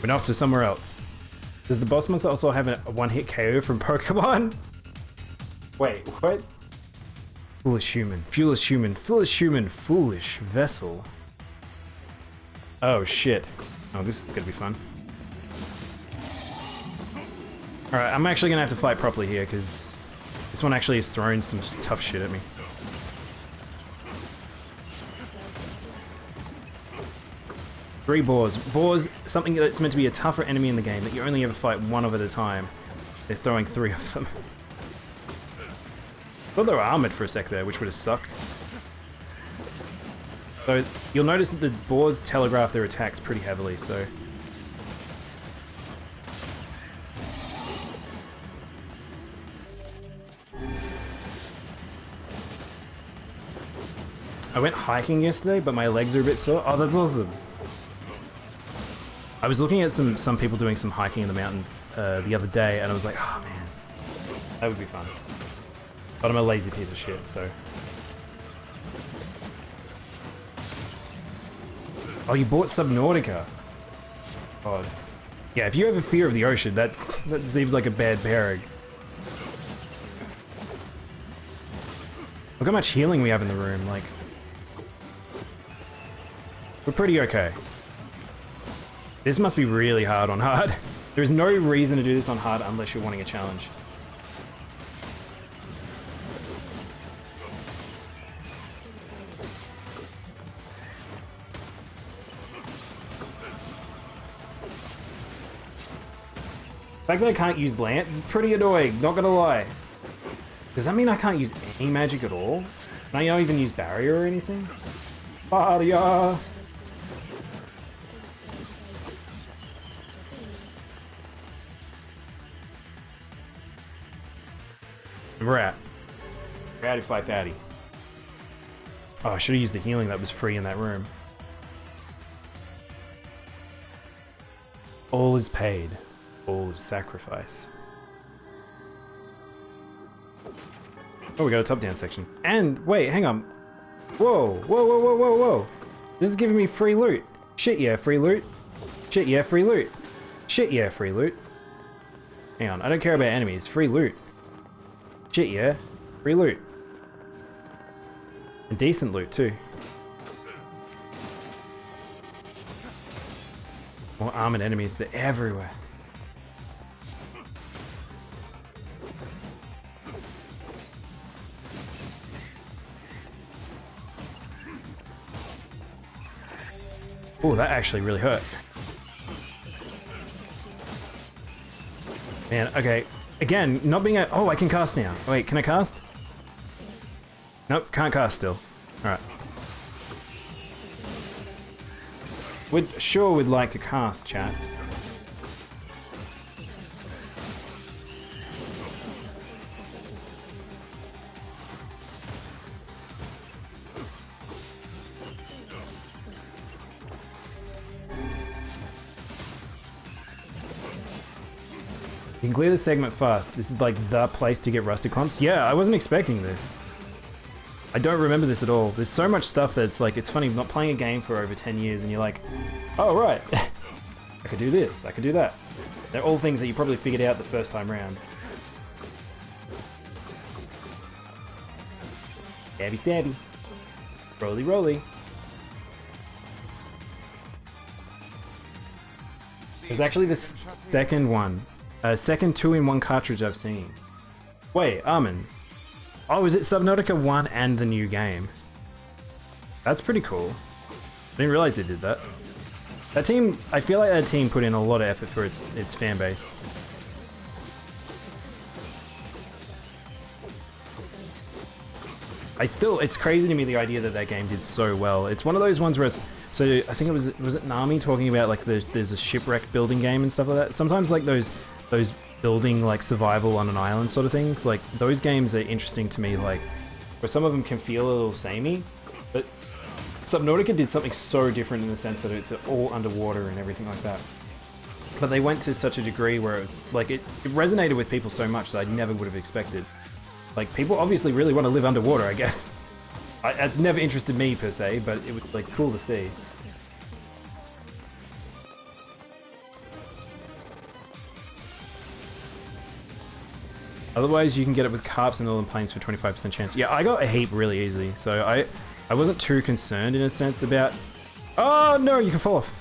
We're off to somewhere else. Does the boss monster also have a one-hit KO from Pokemon? Wait, what? Foolish human, foolish human, foolish human, foolish vessel. Oh shit. Oh, this is gonna be fun. Alright, I'm actually gonna have to fight properly here, because this one actually is throwing some tough shit at me. Three boars. Boars, something that's meant to be a tougher enemy in the game that you only ever fight one of at a time. They're throwing three of them. Thought they were armored for a sec there, which would have sucked. So you'll notice that the boars telegraph their attacks pretty heavily, so... I went hiking yesterday, but my legs are a bit sore. Oh, that's awesome. I was looking at some people doing some hiking in the mountains the other day, and I was like, oh man, that would be fun. But I'm a lazy piece of shit, so... Oh, you bought Subnautica. Oh, yeah. If you have a fear of the ocean, that seems like a bad pairing. Look how much healing we have in the room. Like, we're pretty okay. This must be really hard on hard. There is no reason to do this on hard unless you're wanting a challenge. The fact that I can't use Lance is pretty annoying, not gonna lie. Does that mean I can't use any magic at all? Can I not even use barrier or anything? Barrier! We're at. We're at 530. Oh, I should have used the healing that was free in that room. All is paid. All is sacrifice. Oh, we got a top-down section. And, wait, hang on. Whoa, whoa, whoa, whoa, whoa, whoa. This is giving me free loot. Shit, yeah, free loot. Shit, yeah, free loot. Shit, yeah, free loot. Hang on, I don't care about enemies. Free loot. Shit, yeah. Free loot. And decent loot, too. More armored enemies, they're everywhere. Oh, that actually really hurt. Man, okay. Again, not being a... Oh, I can cast now. Wait, can I cast? Nope, can't cast still. Alright. Would like to cast, chat. You can clear the segment fast. This is like the place to get rusty clumps. Yeah, I wasn't expecting this. I don't remember this at all. There's so much stuff that's like, it's funny not playing a game for over 10 years and you're like, oh right, I could do this, I could do that. They're all things that you probably figured out the first time round. Stabby stabby. Roly roly. There's actually this second one. Second 2-in-1 cartridge I've seen. Wait, Armin. Oh, is it Subnautica 1 and the new game? That's pretty cool. I didn't realize they did that. That team, I feel like that team put in a lot of effort for its fan base. It's crazy to me the idea that that game did so well. It's one of those ones where it's, so I think was it Nami talking about like there's a shipwreck building game and stuff like that? Sometimes like those those building like survival on an island sort of things. Like those games are interesting to me, like where some of them can feel a little samey, but Subnautica did something so different in the sense that it's all underwater and everything like that. But they went to such a degree where it's like it resonated with people so much that I never would have expected. Like people obviously really want to live underwater, I guess. It's never interested me per se, but it was like cool to see. Otherwise, you can get it with carps and northern plains for 25% chance. Yeah, I got a heap really easily, so I wasn't too concerned in a sense about... Oh no, you can fall off.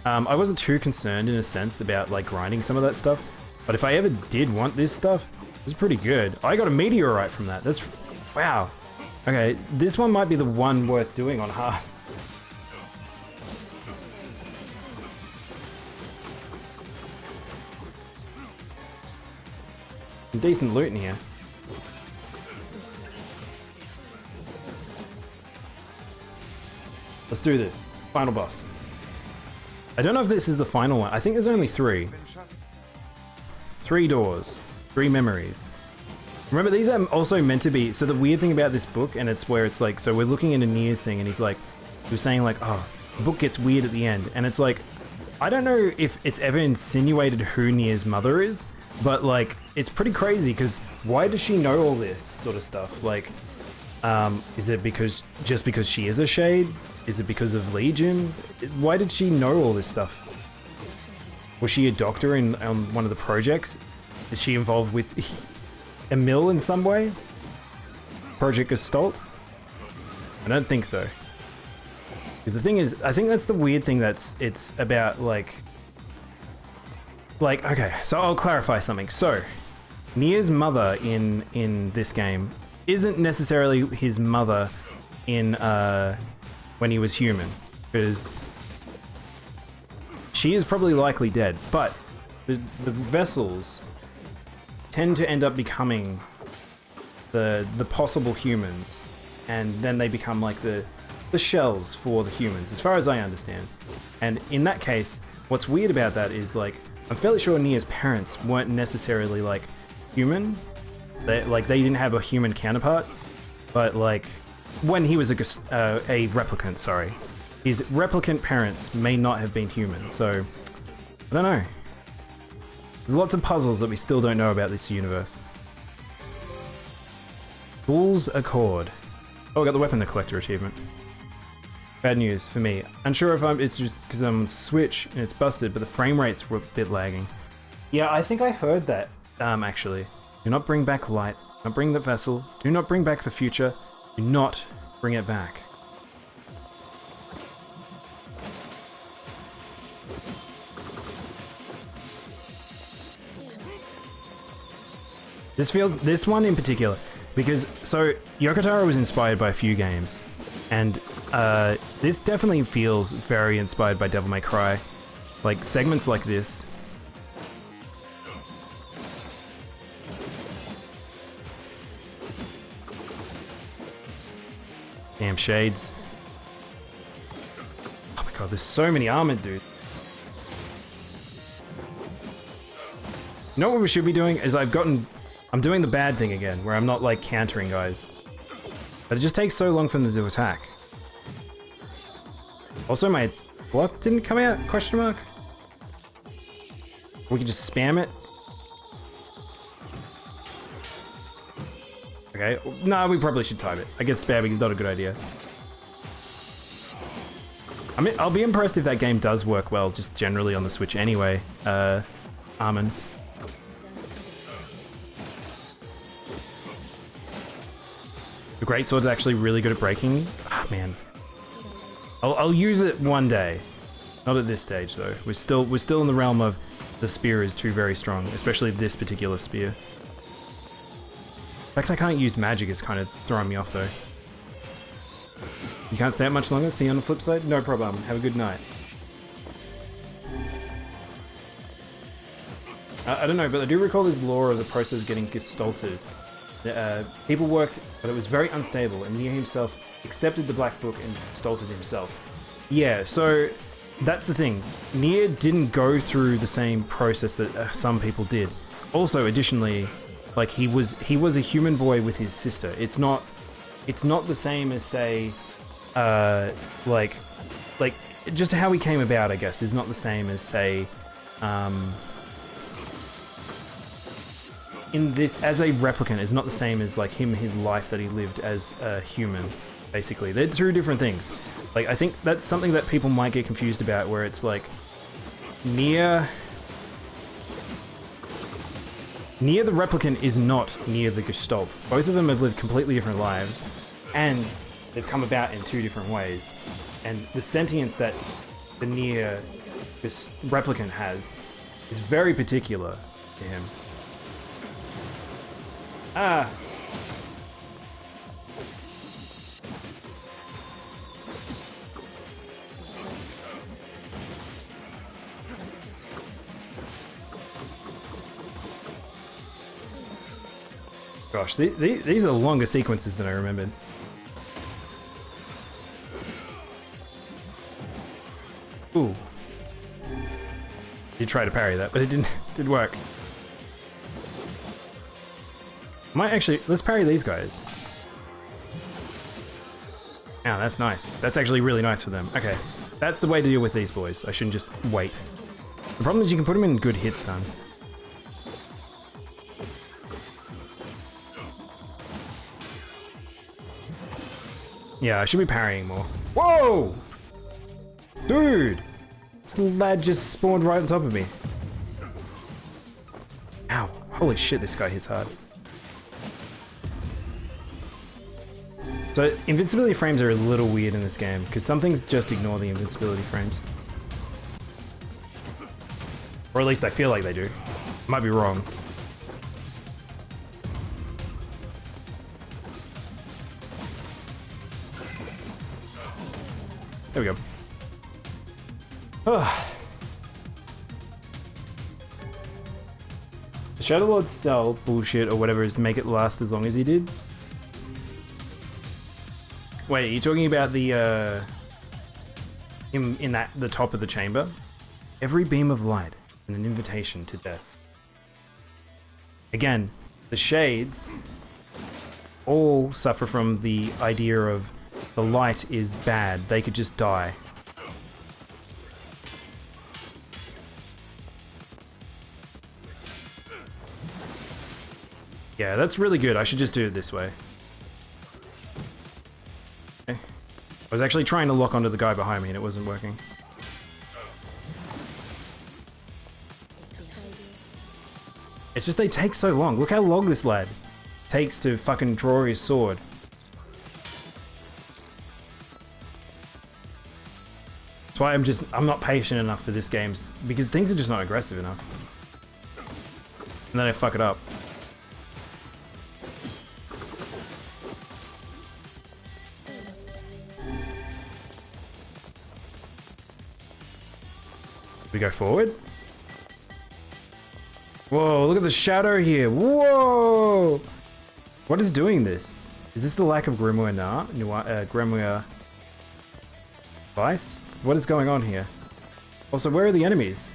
I wasn't too concerned in a sense about like grinding some of that stuff, but if I ever did want this stuff, it's pretty good. I got a meteorite from that. That's... Wow. Okay, this one might be the one worth doing on hard. Some decent loot in here. Let's do this. Final boss. I don't know if this is the final one. I think there's only 3. 3 doors. 3 memories. Remember, these are also meant to be... So the weird thing about this book, and it's where it's like... So we're looking into NieR's thing, and he's like... He was saying like, oh, the book gets weird at the end. And it's like... I don't know if it's ever insinuated who NieR's mother is, but like, it's pretty crazy, because why does she know all this sort of stuff? Like, is it just because she is a Shade? Is it because of Legion? Why did she know all this stuff? Was she a doctor on one of the projects? Is she involved with Emil in some way? Project Gestalt? I don't think so. Because the thing is, I think that's the weird thing it's about, like, okay, so I'll clarify something. So, NieR's mother in this game isn't necessarily his mother in, when he was human, because she is probably likely dead, but the vessels tend to end up becoming the possible humans, and then they become like the shells for the humans, as far as I understand. And in that case, what's weird about that is, like, I'm fairly sure NieR's parents weren't necessarily like human. They didn't have a human counterpart, but like when he was a replicant, sorry, his replicant parents may not have been human. So I don't know. There's lots of puzzles that we still don't know about this universe. Fool's Accord. Oh, I got the Weapon the Collector achievement. Bad news for me. Unsure if it's just because I'm on Switch and it's busted, but the frame rates were a bit lagging. Yeah, I think I heard that, actually. Do not bring back light. Do not bring the vessel. Do not bring back the future. Do not bring it back. This one in particular, because, so, Yoko Taro was inspired by a few games, and this definitely feels very inspired by Devil May Cry. Like, segments like this. Damn shades. Oh my god, there's so many armored dudes. You know what we should be doing is I'm doing the bad thing again, where I'm not like countering guys. But it just takes so long for them to attack. Also, my block didn't come out? Question mark? We can just spam it. Okay, no, we probably should time it. I guess spamming is not a good idea. I mean, I'll be impressed if that game does work well, just generally on the Switch anyway. Armin. The Greatsword's actually really good at breaking. Ah, man. I'll use it one day. Not at this stage though. We're still in the realm of the spear is too very strong, especially this particular spear. The fact I can't use magic is kind of throwing me off though. You can't stay out much longer? See you on the flip side? No problem. Have a good night. I don't know, but I do recall this lore of the process of getting gestulted. People worked, but it was very unstable, and NieR himself accepted the Black Book and gestulted himself. Yeah, so that's the thing. NieR didn't go through the same process that some people did. Also, additionally, like he was a human boy with his sister. It's not the same as say, like just how he came about, I guess, is not the same as say, in this as a replicant is not the same as like his life that he lived as a human. Basically, they're two different things. Like I think that's something that people might get confused about, where it's like NieR the replicant is not NieR the Gestalt. Both of them have lived completely different lives, and they've come about in two different ways. And the sentience that the NieR this replicant has is very particular to him. Ah. Gosh, these are longer sequences than I remembered. Ooh. Did try to parry that, but it didn't work. Might actually, let's parry these guys. Oh, that's nice. That's actually really nice for them. Okay, that's the way to deal with these boys. I shouldn't just wait. The problem is you can put them in good hit stun. Yeah, I should be parrying more. Whoa! Dude! This lad just spawned right on top of me. Ow. Holy shit, this guy hits hard. So, invincibility frames are a little weird in this game, because some things just ignore the invincibility frames. Or at least I feel like they do. Might be wrong. There we go. Ugh. The Shadow Lord's cell bullshit or whatever is to make it last as long as he did. Wait, are you talking about the him in the top of the chamber? Every beam of light is an invitation to death. Again, the shades all suffer from the idea of the light is bad, they could just die. Yeah, that's really good. I should just do it this way. Okay. I was actually trying to lock onto the guy behind me and it wasn't working. It's just they take so long. Look how long this lad takes to fucking draw his sword. That's why I'm not patient enough for this game, because things are just not aggressive enough. And then I fuck it up. We go forward? Whoa, look at the shadow here. Whoa! What is doing this? Is this the lack of Grimoire Grimoire Vice? What is going on here? Also, where are the enemies?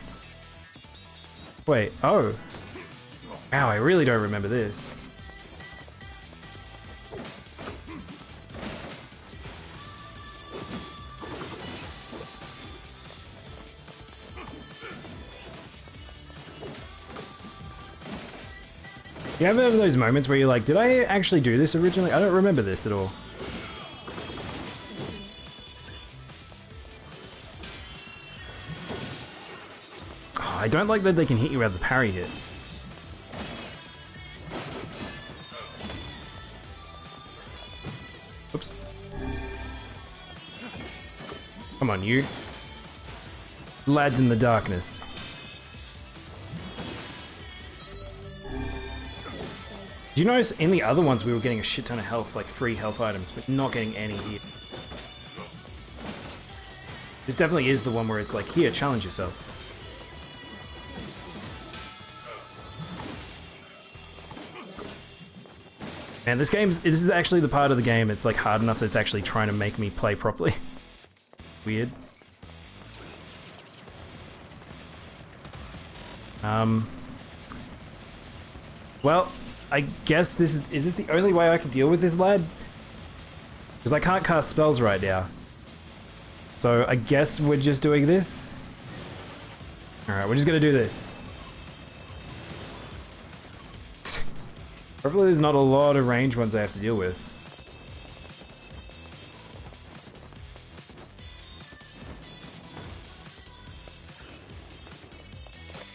Wait, oh. Wow, I really don't remember this. You ever have those moments where you're like, did I actually do this originally? I don't remember this at all. Oh, I don't like that they can hit you out of the parry hit. Oops. Come on, you. Lads in the darkness. Do you notice in the other ones we were getting a shit ton of health, like free health items, but not getting any here? This definitely is the one where it's like, here, challenge yourself. Man, this is actually the part of the game it's like hard enough that it's actually trying to make me play properly. Weird. Well, I guess this is this the only way I can deal with this lad? Because I can't cast spells right now. So I guess we're just doing this. Alright, we're just gonna do this. Hopefully there's not a lot of range ones I have to deal with.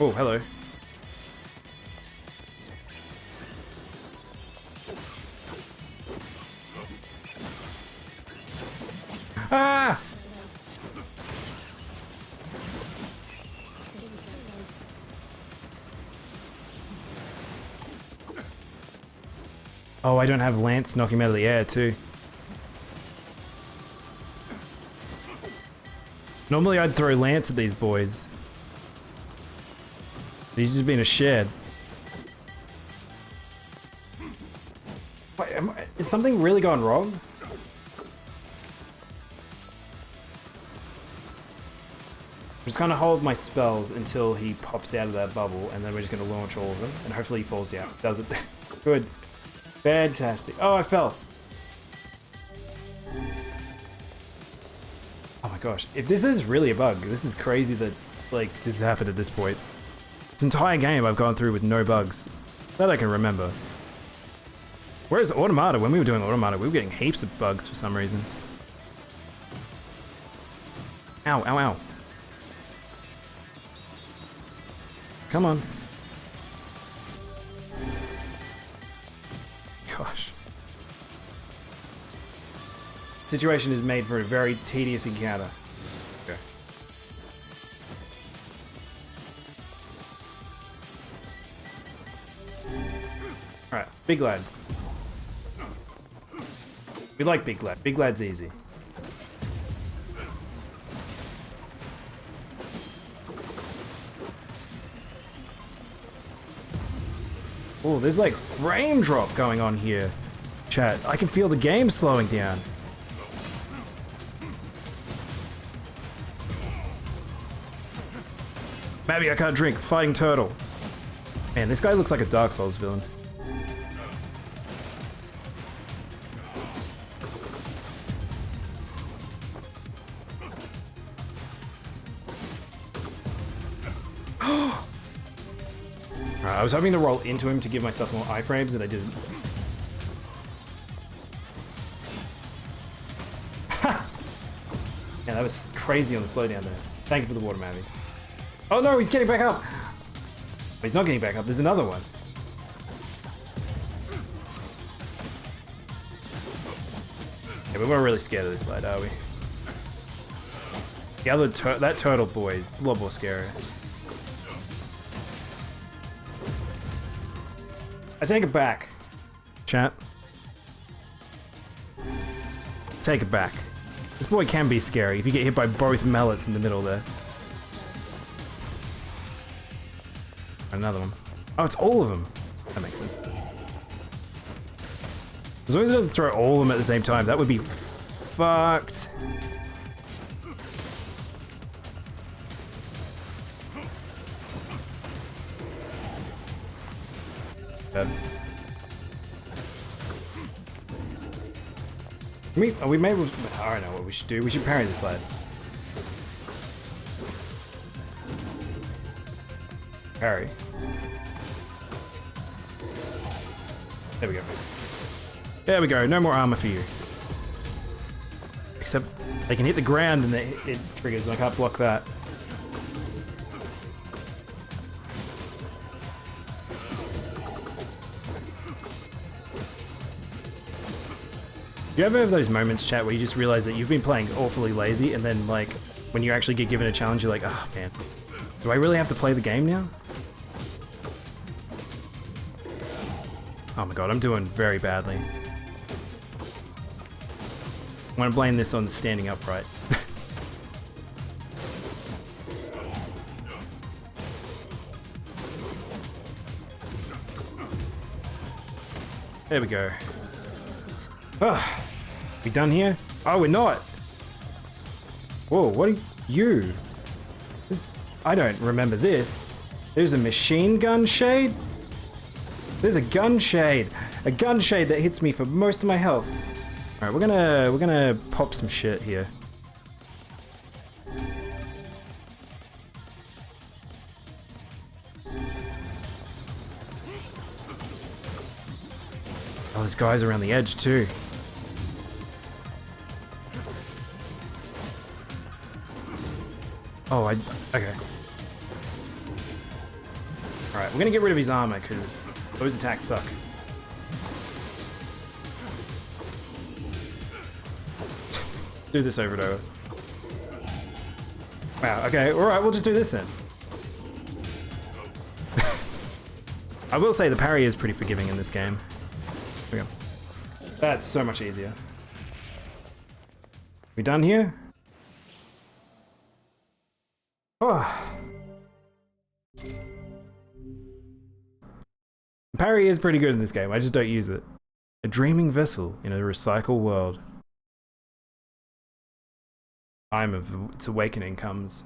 Oh, hello. Ah! Oh, I don't have Lance knock him out of the air too. Normally I'd throw Lance at these boys. He's just being a shed. Wait, is something really gone wrong? I'm just gonna hold my spells until he pops out of that bubble, and then we're just gonna launch all of them, and hopefully he falls down. Does it? Good. Fantastic. Oh, I fell. Oh my gosh. If this is really a bug, this is crazy that, like, this has happened at this point. This entire game I've gone through with no bugs. That I can remember. Whereas Automata, when we were doing Automata, we were getting heaps of bugs for some reason. Ow, ow, ow. Come on. Gosh. Situation is made for a very tedious encounter. Okay. Alright, big lad. We like big lad. Big lad's easy. Oh, there's like frame drop going on here. Chat, I can feel the game slowing down. Maybe I can't drink. Fighting turtle. Man, this guy looks like a Dark Souls villain. I was hoping to roll into him to give myself more iframes, and I didn't. Ha! Yeah, that was crazy on the slowdown there. Thank you for the water, Mavi. Oh no, he's getting back up! He's not getting back up, there's another one. Yeah, we weren't really scared of this lad, are we? The other that turtle boy is a lot more scary. I take it back. Chat. Take it back. This boy can be scary if you get hit by both mallets in the middle there. Another one. Oh, it's all of them. That makes sense. As long as I don't throw all of them at the same time, that would be fucked. We may. I don't know what we should do. We should parry this lad. Parry. There we go. There we go. No more armor for you. Except they can hit the ground and it triggers, and I can't block that. Do you ever have those moments, chat, where you just realize that you've been playing awfully lazy, and then, like, when you actually get given a challenge, you're like, oh, man, do I really have to play the game now? Oh my god, I'm doing very badly. I'm gonna blame this on standing upright. There we go. Ah. We done here? Oh, we're not. Whoa, what are you? This, I don't remember this. There's a machine gun shade? There's a gun shade! A gun shade that hits me for most of my health. Alright, we're gonna pop some shit here. Oh, there's guys around the edge too. Oh, okay. Alright, we're gonna get rid of his armor, because those attacks suck. Do this over and over. Wow, okay, alright, we'll just do this then. I will say the parry is pretty forgiving in this game. There we go. That's so much easier. We done here? Oh. Parry is pretty good in this game, I just don't use it. A dreaming vessel in a recycle world. Time of its awakening comes.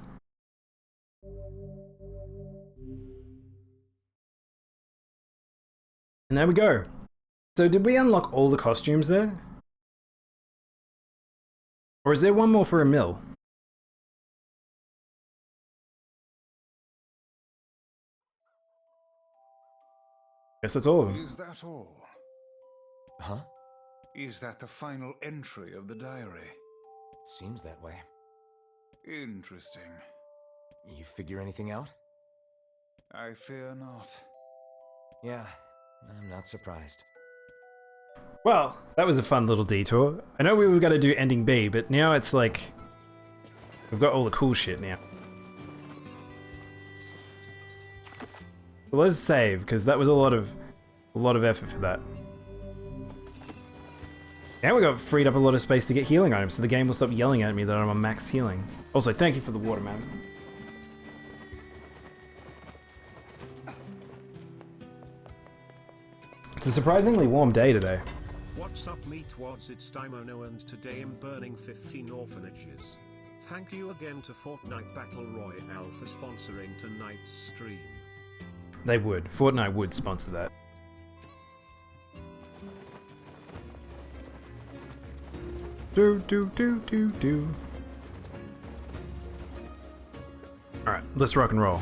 And there we go. So did we unlock all the costumes there? Or is there one more for a mill? Guess that's all of them. Is that all? Huh? Is that the final entry of the diary? Seems that way. Interesting. You figure anything out? I fear not. Yeah, I'm not surprised. Well, that was a fun little detour. I know we were going to do ending B, but now it's like... we've got all the cool shit now. So let's save, because that was a lot of effort for that. Now we got freed up a lot of space to get healing items, so the game will stop yelling at me that I'm on max healing. Also, thank you for the water, man. It's a surprisingly warm day today. What's up, meatwads? It's Daimono, and today I'm burning 15 orphanages. Thank you again to Fortnite Battle Royale for sponsoring tonight's stream. They would. Fortnite would sponsor that. Do. Alright, let's rock and roll.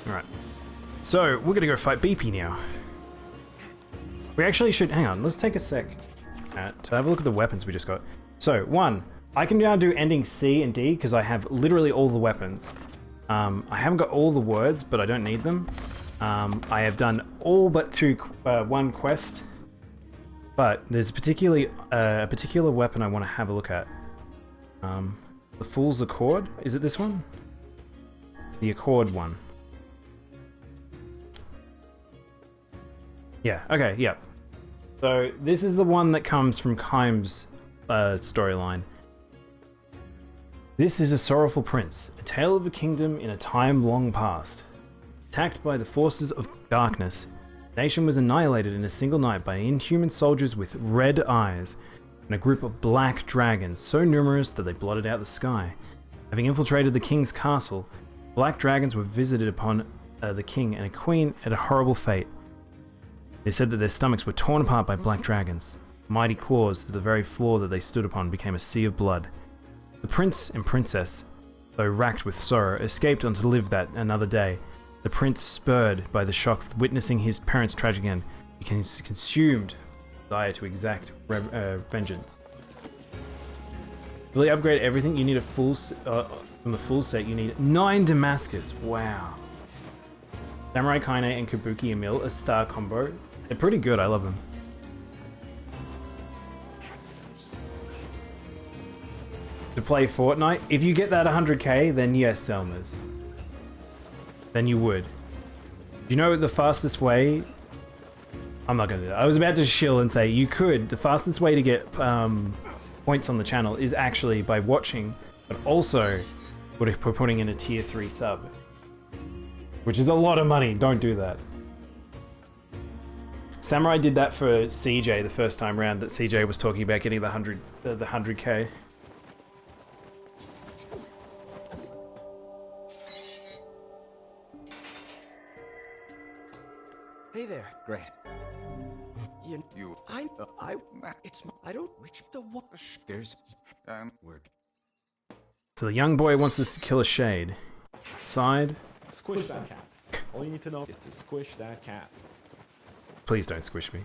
Alright. So, we're gonna go fight BP now. We actually should... hang on, let's take a sec to have a look at the weapons we just got. So, one, I can now do ending C and D because I have literally all the weapons. I haven't got all the words, but I don't need them. I have done all but one quest, but there's a particular weapon I want to have a look at. The Fool's Accord, is it this one? The Accord one. Yeah, okay, yeah. So this is the one that comes from Keim's storyline. This is a sorrowful prince, a tale of a kingdom in a time long past. Attacked by the forces of darkness, the nation was annihilated in a single night by inhuman soldiers with red eyes and a group of black dragons so numerous that they blotted out the sky. Having infiltrated the king's castle, black dragons were visited upon the king and a queen at a horrible fate. They said that their stomachs were torn apart by black dragons. Mighty claws to the very floor that they stood upon became a sea of blood. The prince and princess, though racked with sorrow, escaped on to live that another day. The prince, spurred by the shock of witnessing his parents' tragic end, became consumed with desire to exact vengeance. To really upgrade everything, you need a full from the full set. You need 9 Damascus. Wow. Samurai Kaine and Kabuki Emil, a star combo. They're pretty good. I love them. To play Fortnite, if you get that 100k, then yes, Selmas. Then you would. Do you know the fastest way? I'm not gonna do that. I was about to shill and say you could. The fastest way to get points on the channel is actually by watching, but also putting in a tier 3 sub. Which is a lot of money. Don't do that. Samurai did that for CJ the first time round that CJ was talking about getting the 100k. Hey there. Great. I don't reach the what? There's work. So the young boy wants us to kill a shade. Side. Squish that cat. All you need to know is to squish that cat. Please don't squish me.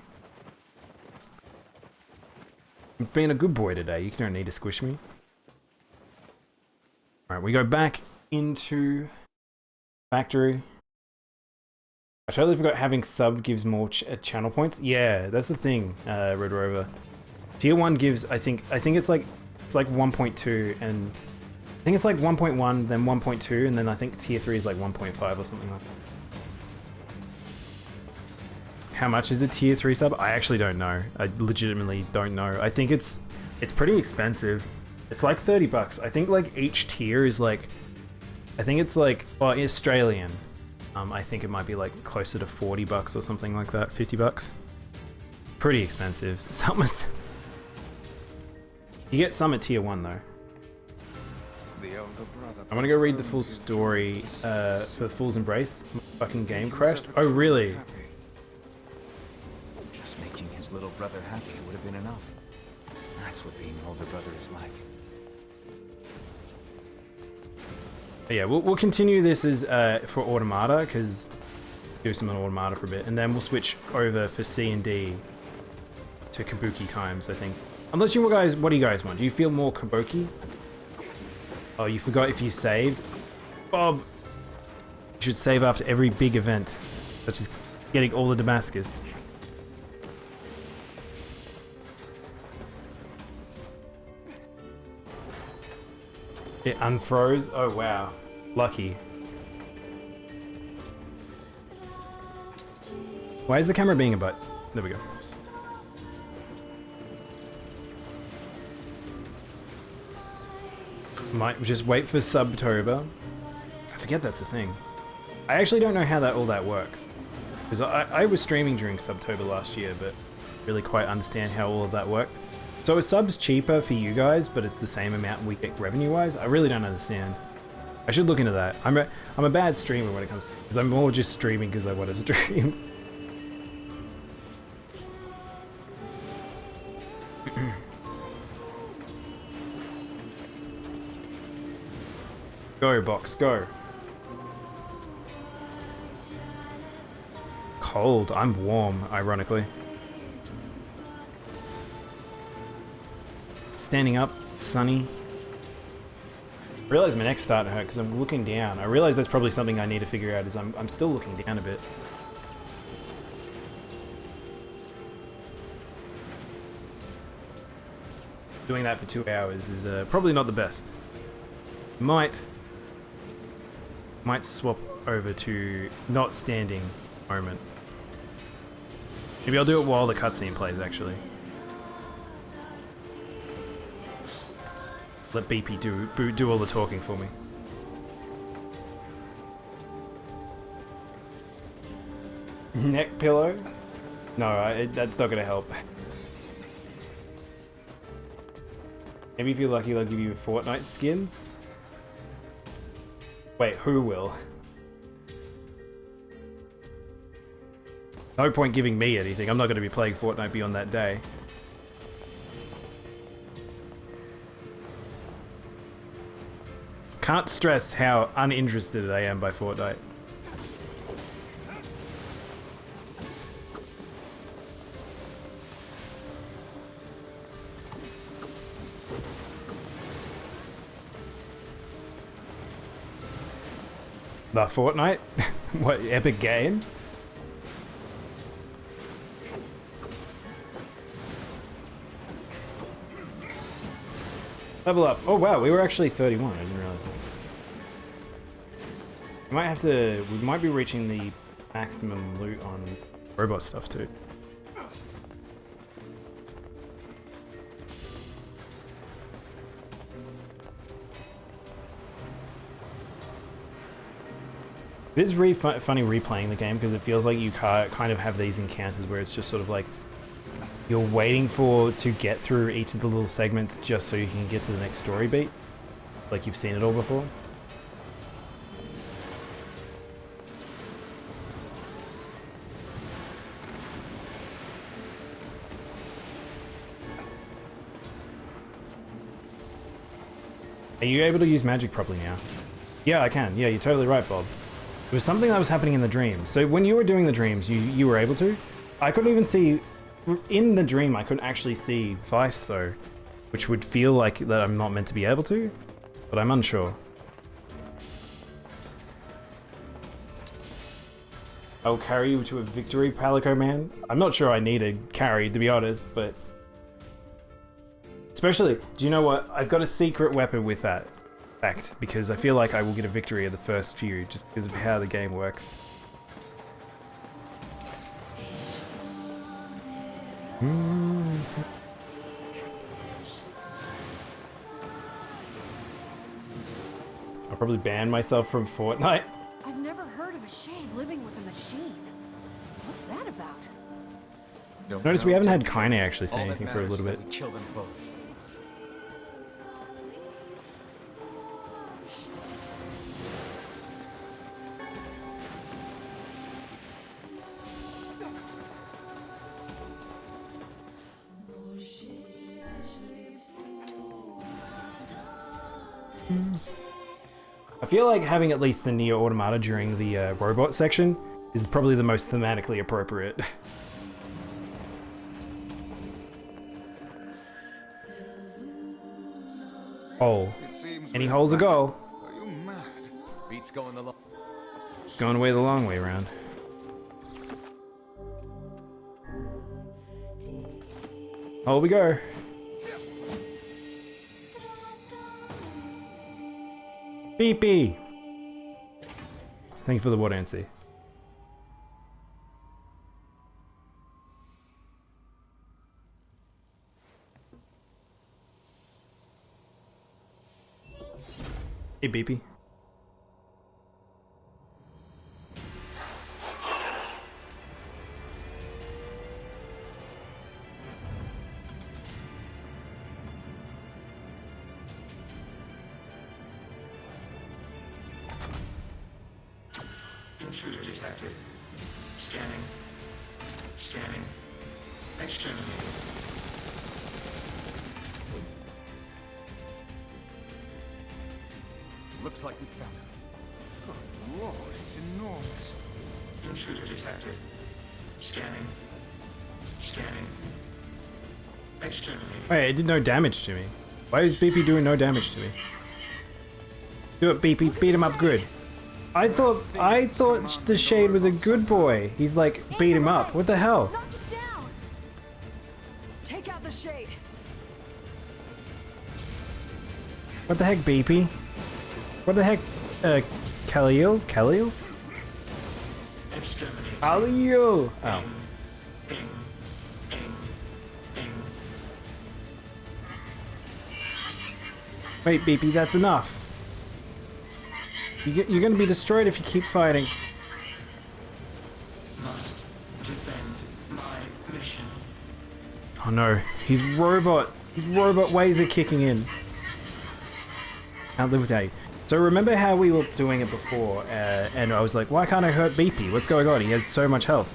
I'm being a good boy today. You don't need to squish me. Alright, we go back into factory. I totally forgot having sub gives more channel points. Yeah, that's the thing, Red Rover. Tier 1 gives, I think it's like 1.2, and I think it's like 1.1, then 1.2, and then I think tier 3 is like 1.5 or something like that. How much is a tier 3 sub? I actually don't know. I legitimately don't know. I think it's pretty expensive. It's like 30 bucks. I think like each tier is like, I think it's like, well, Australian. I think it might be like closer to 40 bucks or something like that, 50 bucks. Pretty expensive. You get some at tier 1 though. I want to go read the full story for Fool's Embrace. My fucking game crashed. Oh really? Just making his little brother happy would have been enough. That's what being an older brother is like. But yeah, we'll continue this as for Automata, because do some Automata for a bit, and then we'll switch over for C and D to Kabuki times, I think. Unless you guys, what do you guys want? Do you feel more Kabuki? Oh, you forgot if you saved? Bob! You should save after every big event, such as getting all the Damascus. It unfroze? Oh wow. Lucky. Why is the camera being a butt? There we go. Might just wait for Subtober. I forget that's a thing. I actually don't know how all that works. Because I was streaming during Subtober last year, but really quite understand how all of that worked. So are subs cheaper for you guys, but it's the same amount we get revenue-wise? I really don't understand. I should look into that. I'm a bad streamer when it comes to... Because I'm more just streaming because I want to stream. Go, box, go. Cold. I'm warm, ironically. Standing up, sunny. I realize my neck's starting to hurt because I'm looking down. I realize that's probably something I need to figure out, is I'm still looking down a bit. Doing that for 2 hours is probably not the best. Might swap over to not standing moment. Maybe I'll do it while the cutscene plays, actually. Let BP do all the talking for me. Neck pillow? No, that's not gonna help. Maybe if you're lucky, they'll give you Fortnite skins. Wait, who will? No point giving me anything. I'm not gonna be playing Fortnite beyond that day. Can't stress how uninterested I am by Fortnite. The Fortnite? What, Epic Games? Level up. Oh wow, we were actually 31. I didn't realize that. We might be reaching the maximum loot on robot stuff too. It is really funny replaying the game because it feels like you kind of have these encounters where it's just sort of like you're waiting to get through each of the little segments just so you can get to the next story beat. Like you've seen it all before. Are you able to use magic properly now? Yeah, I can. Yeah, you're totally right, Bob. It was something that was happening in the dream. So when you were doing the dreams, you were able to? I couldn't even see... In the dream, I couldn't actually see Vice, though. Which would feel like that I'm not meant to be able to. But I'm unsure. I'll carry you to a victory, Palico Man. I'm not sure I need a carry, to be honest, but... Especially, do you know what? I've got a secret weapon with that fact, because I feel like I will get a victory at the first few, just because of how the game works. I'll probably ban myself from Fortnite. I've never heard of a shade living with a machine. What's that about? Notice we haven't had Kaine actually say anything for a little bit. We kill them both. I feel like having at least the NieR Automata during the robot section is probably the most thematically appropriate. Hole. Any hole's a goal. Are you mad? Beats going the Going away the long way around. Hole we go. BP! Thank you for the water, NC. Hey, BP. Intruder detected. Scanning. Scanning. Exterminating. Looks like we found it. Good lord, it's enormous. Intruder detected. Scanning. Scanning. Exterminating. Wait, it did no damage to me. Why is BP doing no damage to me? Do it, BP. Beat him up good. I thought the Shade was a good boy. He's like, beat him up. What the hell? Knock him down. Take out the shade. What the heck, BP? What the heck, Khalil? Khalil? Khalil! Oh. Wait, BP, that's enough. You're gonna be destroyed if you keep fighting. Must defend my mission. Oh no, his robot ways are kicking in. Can't live without you. So remember how we were doing it before, and I was like, why can't I hurt BP? What's going on? He has so much health.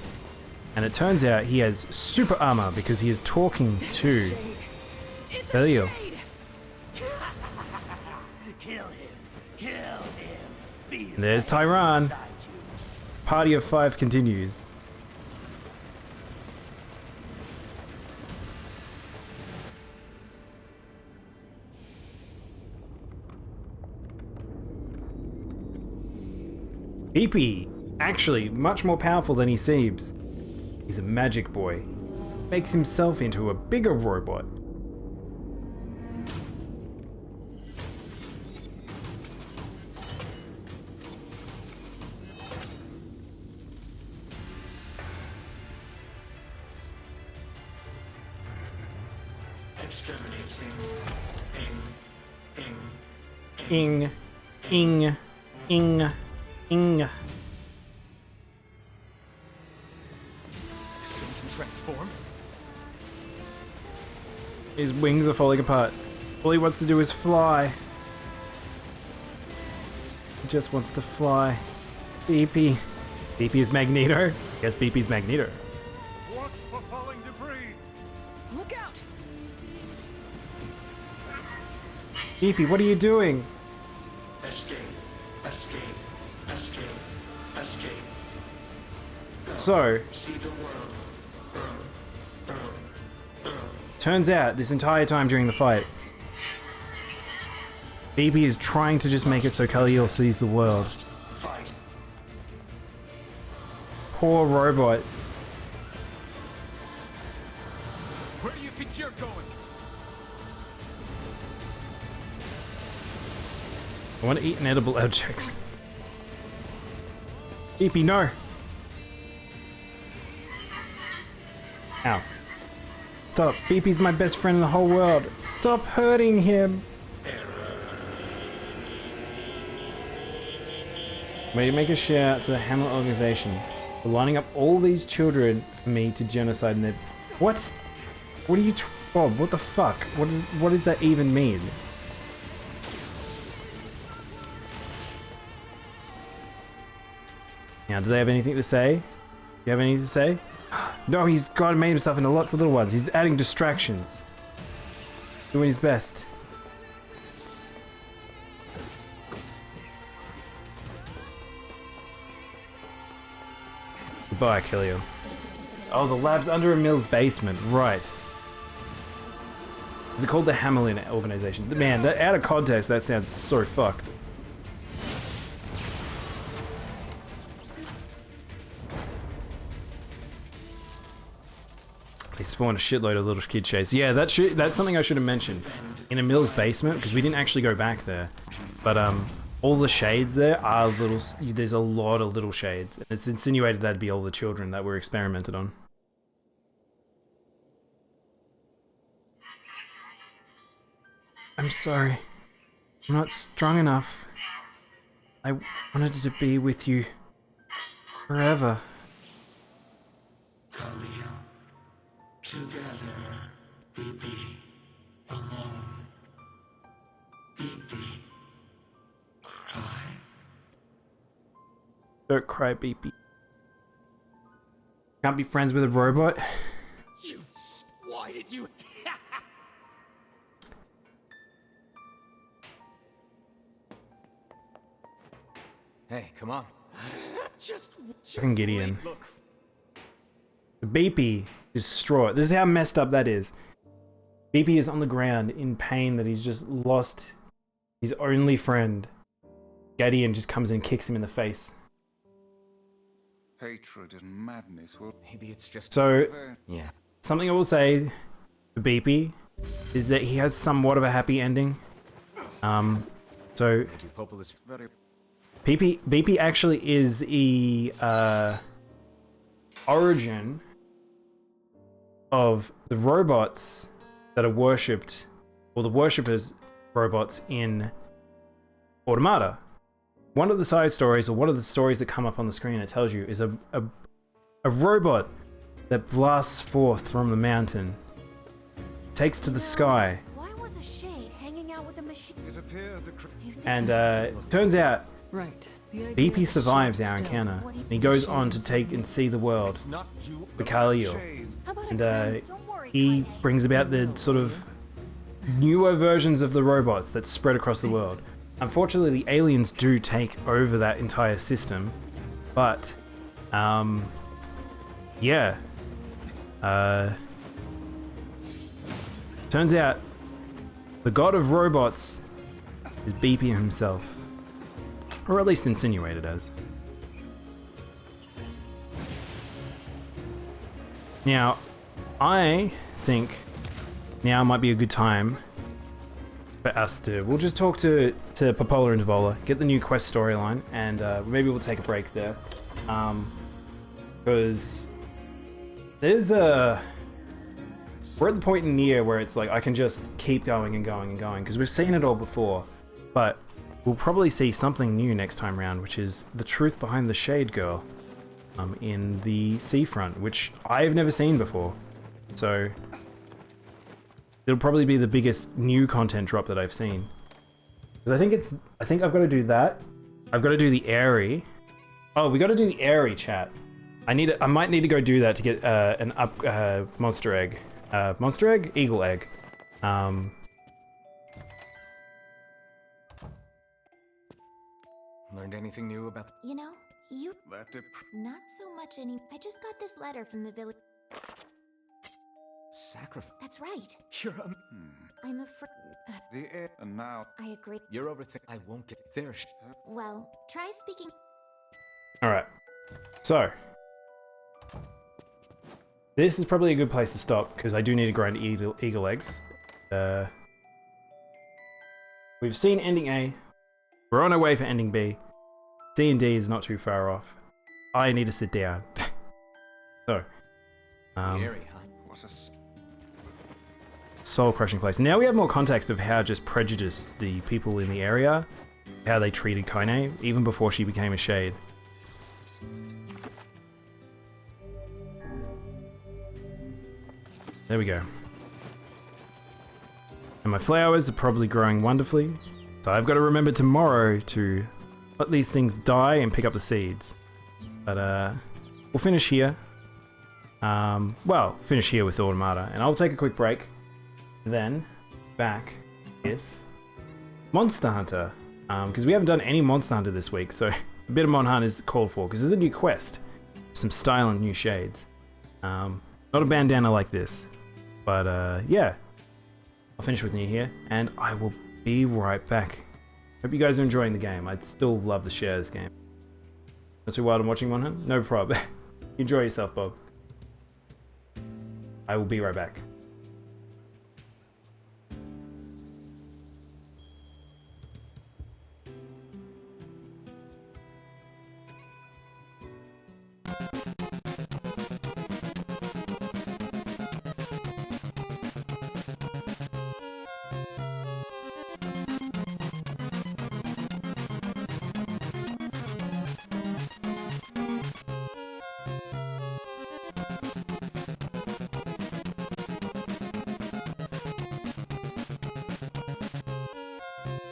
And it turns out he has super armor because he is talking to Khalil. And there's Tyran. Party of 5 continues. BP, actually much more powerful than he seems. He's a magic boy. Makes himself into a bigger robot. Ing, ing, ing, ing. This thing can transform? His wings are falling apart. All he wants to do is fly. He just wants to fly. BP. BP is Magneto? Yes, BP's Magneto. Watch for falling debris. Look out. Beepy, what are you doing? Escape, escape, escape, escape. So, See the world. turns out this entire time during the fight, Beepy is trying to just make it so Khalil sees the world. Fight. Poor robot. Where do you think you're going? I want to eat inedible objects. Beepy, no! Ow. Stop. Beepy's my best friend in the whole world. Stop hurting him! May you make a shout out to the Hamlet organization for lining up all these children for me to genocide in their... What? What are you... Bob, what the fuck? What does that even mean? Now, do they have anything to say? You have anything to say? No, he's God made himself into lots of little ones. He's adding distractions. Doing his best. Goodbye, Khalil. Oh, the lab's under a mill's basement. Right. Is it called the Hamlin organization? Man, that, out of context, that sounds so fucked. They spawn a shitload of little kid shades. Yeah, that's something I should have mentioned. In a mill's basement, because we didn't actually go back there. But all the shades there are little... There's a lot of little shades. And it's insinuated that'd be all the children that were experimented on. I'm sorry. I'm not strong enough. I wanted to be with you forever. Khalil. Together. Beepy. Alone. Beepy. Cry. Don't cry, Beepy. Can't be friends with a robot? Why did you... Hey, come on. Just Fucking Gideon. wait, look. Beepy, distraught. This is how messed up that is. Beepy is on the ground in pain that he's just lost his only friend. Gideon just comes in and kicks him in the face. Hatred and madness will... Maybe it's just... So, Yeah. something I will say for Beepy is that he has somewhat of a happy ending. So, Maybe Popul is very... Beepy actually is the origin of the robots that are worshipped, or the worshippers robots in Automata. One of the side stories, or one of the stories that come up on the screen, it tells you, is a robot that blasts forth from the mountain, takes to the sky, Why was a shade hanging out with a machine? and turns out Right. Beepy survives our encounter, and he goes on to take and see the world for Khalil. And he brings about the sort of newer versions of the robots that spread across the world. Unfortunately, the aliens do take over that entire system, but, yeah. Turns out, the god of robots is Beepy himself. Or at least insinuated as. Now, I think now might be a good time for us to... We'll just talk to Popola and Devola, get the new quest storyline, and maybe we'll take a break there. Because there's a... We're at the point in NieR where it's like I can just keep going and going and going, because we've seen it all before. But we'll probably see something new next time round, which is the truth behind the Shade Girl in the Seafront, which I've never seen before. So it'll probably be the biggest new content drop that I've seen. Because I think I've got to do that. I've got to do the Airy. Oh, we got to do the Airy chat. I might need to go do that to get an monster egg. Monster egg? Eagle egg. Learned anything new about the... You know, you Let it... not so much any. I just got this letter from the village. Sacrifice? That's right. You're a... I'm afraid. The air... And now... I agree. You're overthinking... I won't get there. Well, try speaking. Alright. So. This is probably a good place to stop, because I do need to grind eagle eggs. We've seen ending A. We're on our way for ending B. C and D is not too far off. I need to sit down. So. Scary, huh? What a... Soul-crushing place. Now we have more context of how just prejudiced the people in the area, how they treated Kaine, even before she became a Shade. There we go. And my flowers are probably growing wonderfully, so I've got to remember tomorrow to let these things die and pick up the seeds. But we'll finish here. Well, finish here with Automata, and I'll take a quick break. Then back with Monster Hunter, because we haven't done any Monster Hunter this week, so a bit of Mon Hunt is called for, because there's a new quest, some style and new shades. Not a bandana like this, but yeah, I'll finish with NieR here, and I will be right back. Hope you guys are enjoying the game. I'd still love to share this game. Not too wild I'm watching Mon Hunt? No problem. Enjoy yourself, Bob. I will be right back.